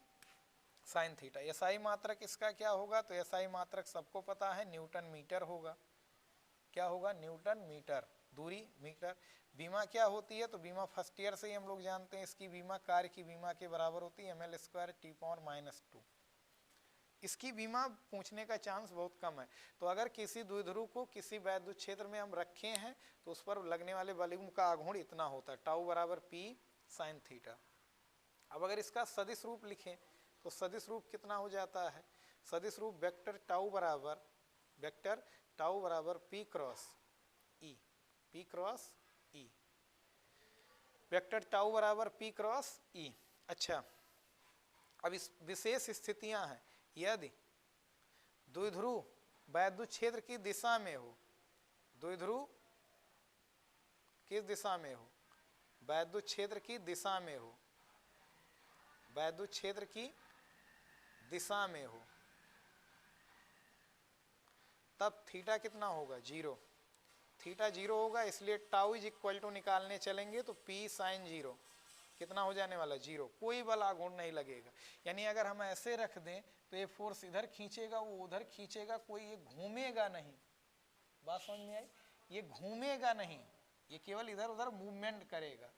साइन थीटा। एसआई मात्रक इसका क्या होगा, तो एसआई मात्रक सबको पता है न्यूटन मीटर होगा, क्या होगा न्यूटन मीटर, दूरी मीटर। बीमा क्या होती है, तो बीमा फर्स्ट ईयर से ही हम लोग जानते हैं, इसकी बीमा कार्य की बीमा के बराबर होती है ml स्क्वायर टी पावर -2। इसकी बीमा पूछने का चांस बहुत कम है। तो अगर किसी द्विध्रुव को किसी वैद्युत क्षेत्र में हम रखे हैं तो उस पर लगने वाले बलयूम का आघूर्ण इतना होता है, टाउ बराबर पी साइन थीटा। अब अगर इसका सदिश रूप लिखें तो सदिश रूप कितना हो जाता है, सदिश रूप वेक्टर टाउ बराबर पी क्रॉस ई, पी क्रॉस ई, वेक्टर टाउ बराबर पी क्रॉस ई। अच्छा, अब इस विशेष स्थितियां हैं, यदि द्विध्रुव वैद्युत क्षेत्र की दिशा में हो, द्विध्रुव किस दिशा में हो, वैद्युत क्षेत्र की दिशा में हो, वैद्युत क्षेत्र की दिशा में हो, तब थीटा कितना होगा 0, थीटा 0 होगा, इसलिए टाउ इज इक्वल टू निकालने चलेंगे तो पी साइन 0 कितना हो जाने वाला 0, कोई बल आघूर्ण नहीं लगेगा। यानी अगर हम ऐसे रख दें तो ये फोर्स इधर खींचेगा, वो उधर खींचेगा, कोई ये घूमेगा नहीं। बात समझ में आई, ये घूमेगा नहीं, ये केवल इधर उधर मूवमेंट करेगा।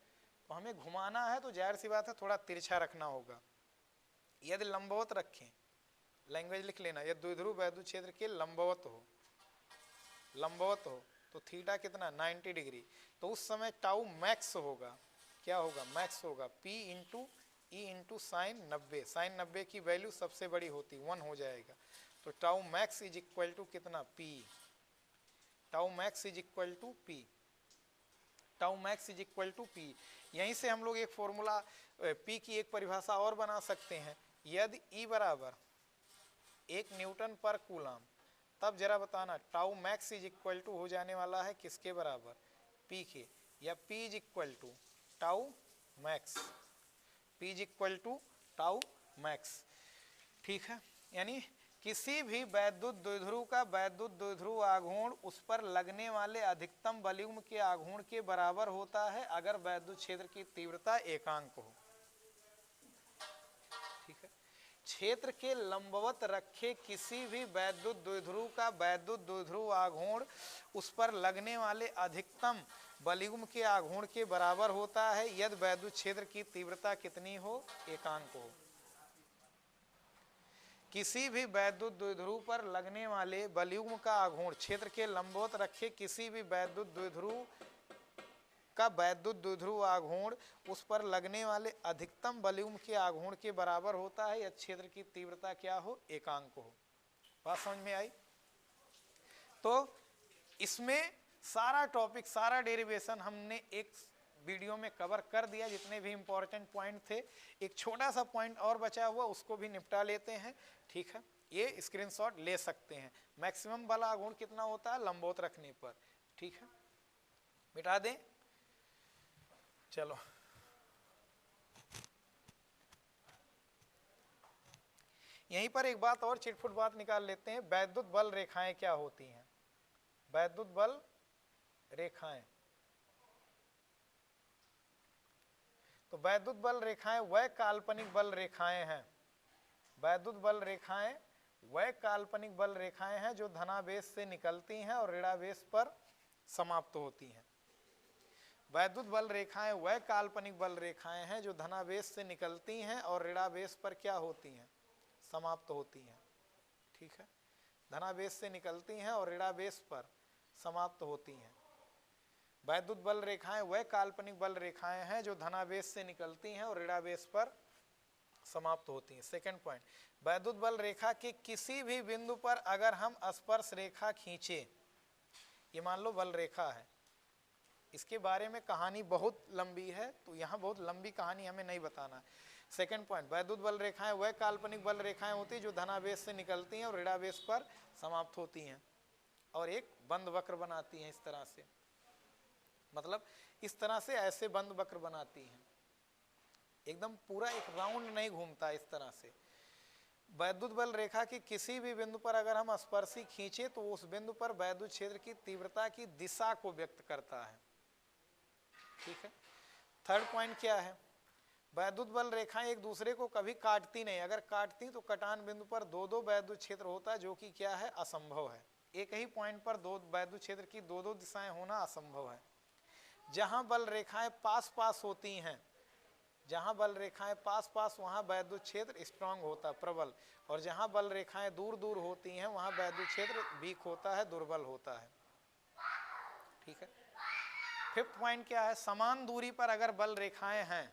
तो हमें घुमाना है तो जाहिर सी बात है थोड़ा तिरछा रखना होगा। यदि लंबवत रखें, लैंग्वेज लिख लेना, यदि द्विध्रुव वैद्युत क्षेत्र के लंबवत हो तो थीटा कितना 90 डिग्री, तो उस समय टाउ मैक्स होगा, क्या होगा मैक्स होगा P into E into sine 90, sine 90 की वैल्यू सबसे बड़ी होती 1 हो जाएगा। तो tau max is equal to कितना P, tau max is equal to P, tau max is equal to P। यहीं से हम लोग एक फॉर्मूला P की एक परिभाषा और बना सकते हैं, यदि E बराबर 1 न्यूटन पर कूलम, तब जरा बताना tau max is equal to हो जाने वाला है किसके बराबर P के, या P is equal to tau max, P is equal to tau max. ठीक है, यानी किसी भी वैद्युत द्विध्रुव का वैद्युत द्विध्रुव आघूर्ण उस पर लगने वाले अधिकतम बलयूम के आघूर्ण के बराबर होता है अगर वैद्युत क्षेत्र की तीव्रता एकांक हो। ठीक है, क्षेत्र के लंबवत रखे किसी भी वैद्युत द्विध्रुव का वैद्युत द्विध्रुव आघूर्ण उस पर लगने वाले अधिकतम बलयूम के आघूर्ण के बराबर होता है यदि वैद्युत क्षेत्र की तीव्रता कितनी हो, एकांक हो। किसी भी वैद्युत द्विध्रुव पर लगने वाले बलयूम का आघूर्ण क्षेत्र के लंबवत रखे किसी भी वैद्युत द्विध्रुव का वैद्युत द्विध्रुव आघूर्ण उस पर लगने वाले अधिकतम बलयूम के आघूर्ण के बराबर होता है यदि क्षेत्र की तीव्रता क्या हो, एकांक हो। बात समझ में आई। तो इसमें सारा टॉपिक, सारा डेरिवेशन हमने एक वीडियो में कवर कर दिया, जितने भी इंपॉर्टेंट पॉइंट थे। एक छोटा सा पॉइंट और बचा हुआ, उसको भी निपटा लेते हैं। ठीक है, ये स्क्रीनशॉट ले सकते हैं। मैक्सिमम बल आघूर्ण कितना होता है लंबवत रखने पर। ठीक है, मिटा दें। चलो, यहीं पर एक बात और चिटफुट बात निकाल लेते हैं। वैद्युत बल रेखाएं क्या होती हैं? वैद्युत बल रेखाएं, तो वैद्युत बल रेखाएं वह काल्पनिक बल रेखाएं हैं, वैद्युत बल रेखाएं वह काल्पनिक बल रेखाएं हैं जो धनावेश से निकलती हैं और ऋणावेश पर समाप्त होती हैं। वैद्युत बल रेखाएं वह काल्पनिक बल रेखाएं हैं जो धनावेश से निकलती हैं और ऋणावेश पर क्या होती हैं, समाप्त होती हैं, ठीक है। धनावेश से निकलती हैं और ऋणावेश पर समाप्त होती हैं। वैद्युत बल रेखाएं वह काल्पनिक बल रेखाएं हैं जो धनावेश से निकलती हैं और ऋणावेश पर समाप्त होती हैं। सेकंड पॉइंट, वैद्युत बल रेखा के किसी भी बिंदु पर अगर हम स्पर्श रेखा खींचे, ये मान लो बल रेखा है, इसके बारे में कहानी बहुत लंबी है, तो यहाँ बहुत लंबी कहानी हमें नहीं बताना है। सेकंड पॉइंट, वैद्युत बल रेखाएं वह काल्पनिक बल रेखाएं होती हैं जो धनावेश से निकलती हैं और ऋणावेश पर समाप्त होती हैं और एक बंद वक्र बनाती हैं। इस तरह से, मतलब इस तरह से ऐसे बंद वक्र बनाती हैं, एकदम पूरा एक राउंड नहीं घूमता। इस तरह से वैद्युत बल रेखा की किसी भी बिंदु पर अगर हम स्पर्शी खींचे तो उस बिंदु पर वैद्युत क्षेत्र की तीव्रता की दिशा को व्यक्त करता है, ठीक है। थर्ड पॉइंट क्या है, वैद्युत बल रेखाएं एक दूसरे को कभी काटती नहीं, अगर काटती तो कटान बिंदु पर दो दो वैद्युत क्षेत्र होता है, जो कि क्या है, असंभव है। एक ही पॉइंट पर दो वैद्युत क्षेत्र की दो दो दिशाएं होना असंभव है। जहां बल रेखाएं पास पास होती हैं, जहां बल रेखाएं पास पास, वहां वैद्युत क्षेत्र स्ट्रांग होता है, प्रबल, और जहां बल रेखाएं दूर दूर होती हैं वहां वैद्युत क्षेत्र वीक होता है, दुर्बल होता है, ठीक है। फिफ्थ पॉइंट क्या है, समान दूरी पर अगर बल रेखाएं हैं,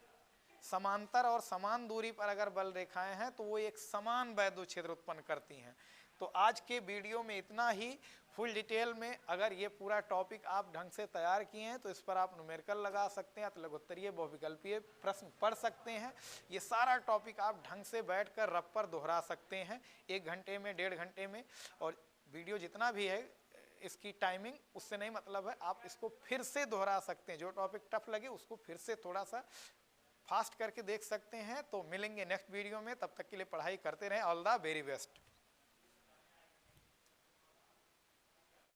समांतर और समान दूरी पर अगर बल रेखाएं हैं तो वो एक समान वैद्युत क्षेत्र उत्पन्न करती हैं। तो आज के वीडियो में इतना ही। फुल डिटेल में अगर ये पूरा टॉपिक आप ढंग से तैयार किए हैं तो इस पर आप न्यूमेरिकल लगा सकते हैं, लघुत्तरीय बहुविकल्पीय प्रश्न पढ़ सकते हैं। ये सारा टॉपिक आप ढंग से बैठकर रफ पर दोहरा सकते हैं 1 घंटे में, 1.5 घंटे में। और वीडियो जितना भी है इसकी टाइमिंग उससे नहीं मतलब है, आप इसको फिर से दोहरा सकते हैं। जो टॉपिक टफ लगे उसको फिर से थोड़ा सा फास्ट करके देख सकते हैं। तो मिलेंगे नेक्स्ट वीडियो में, तब तक के लिए पढ़ाई करते रहें। All the very best.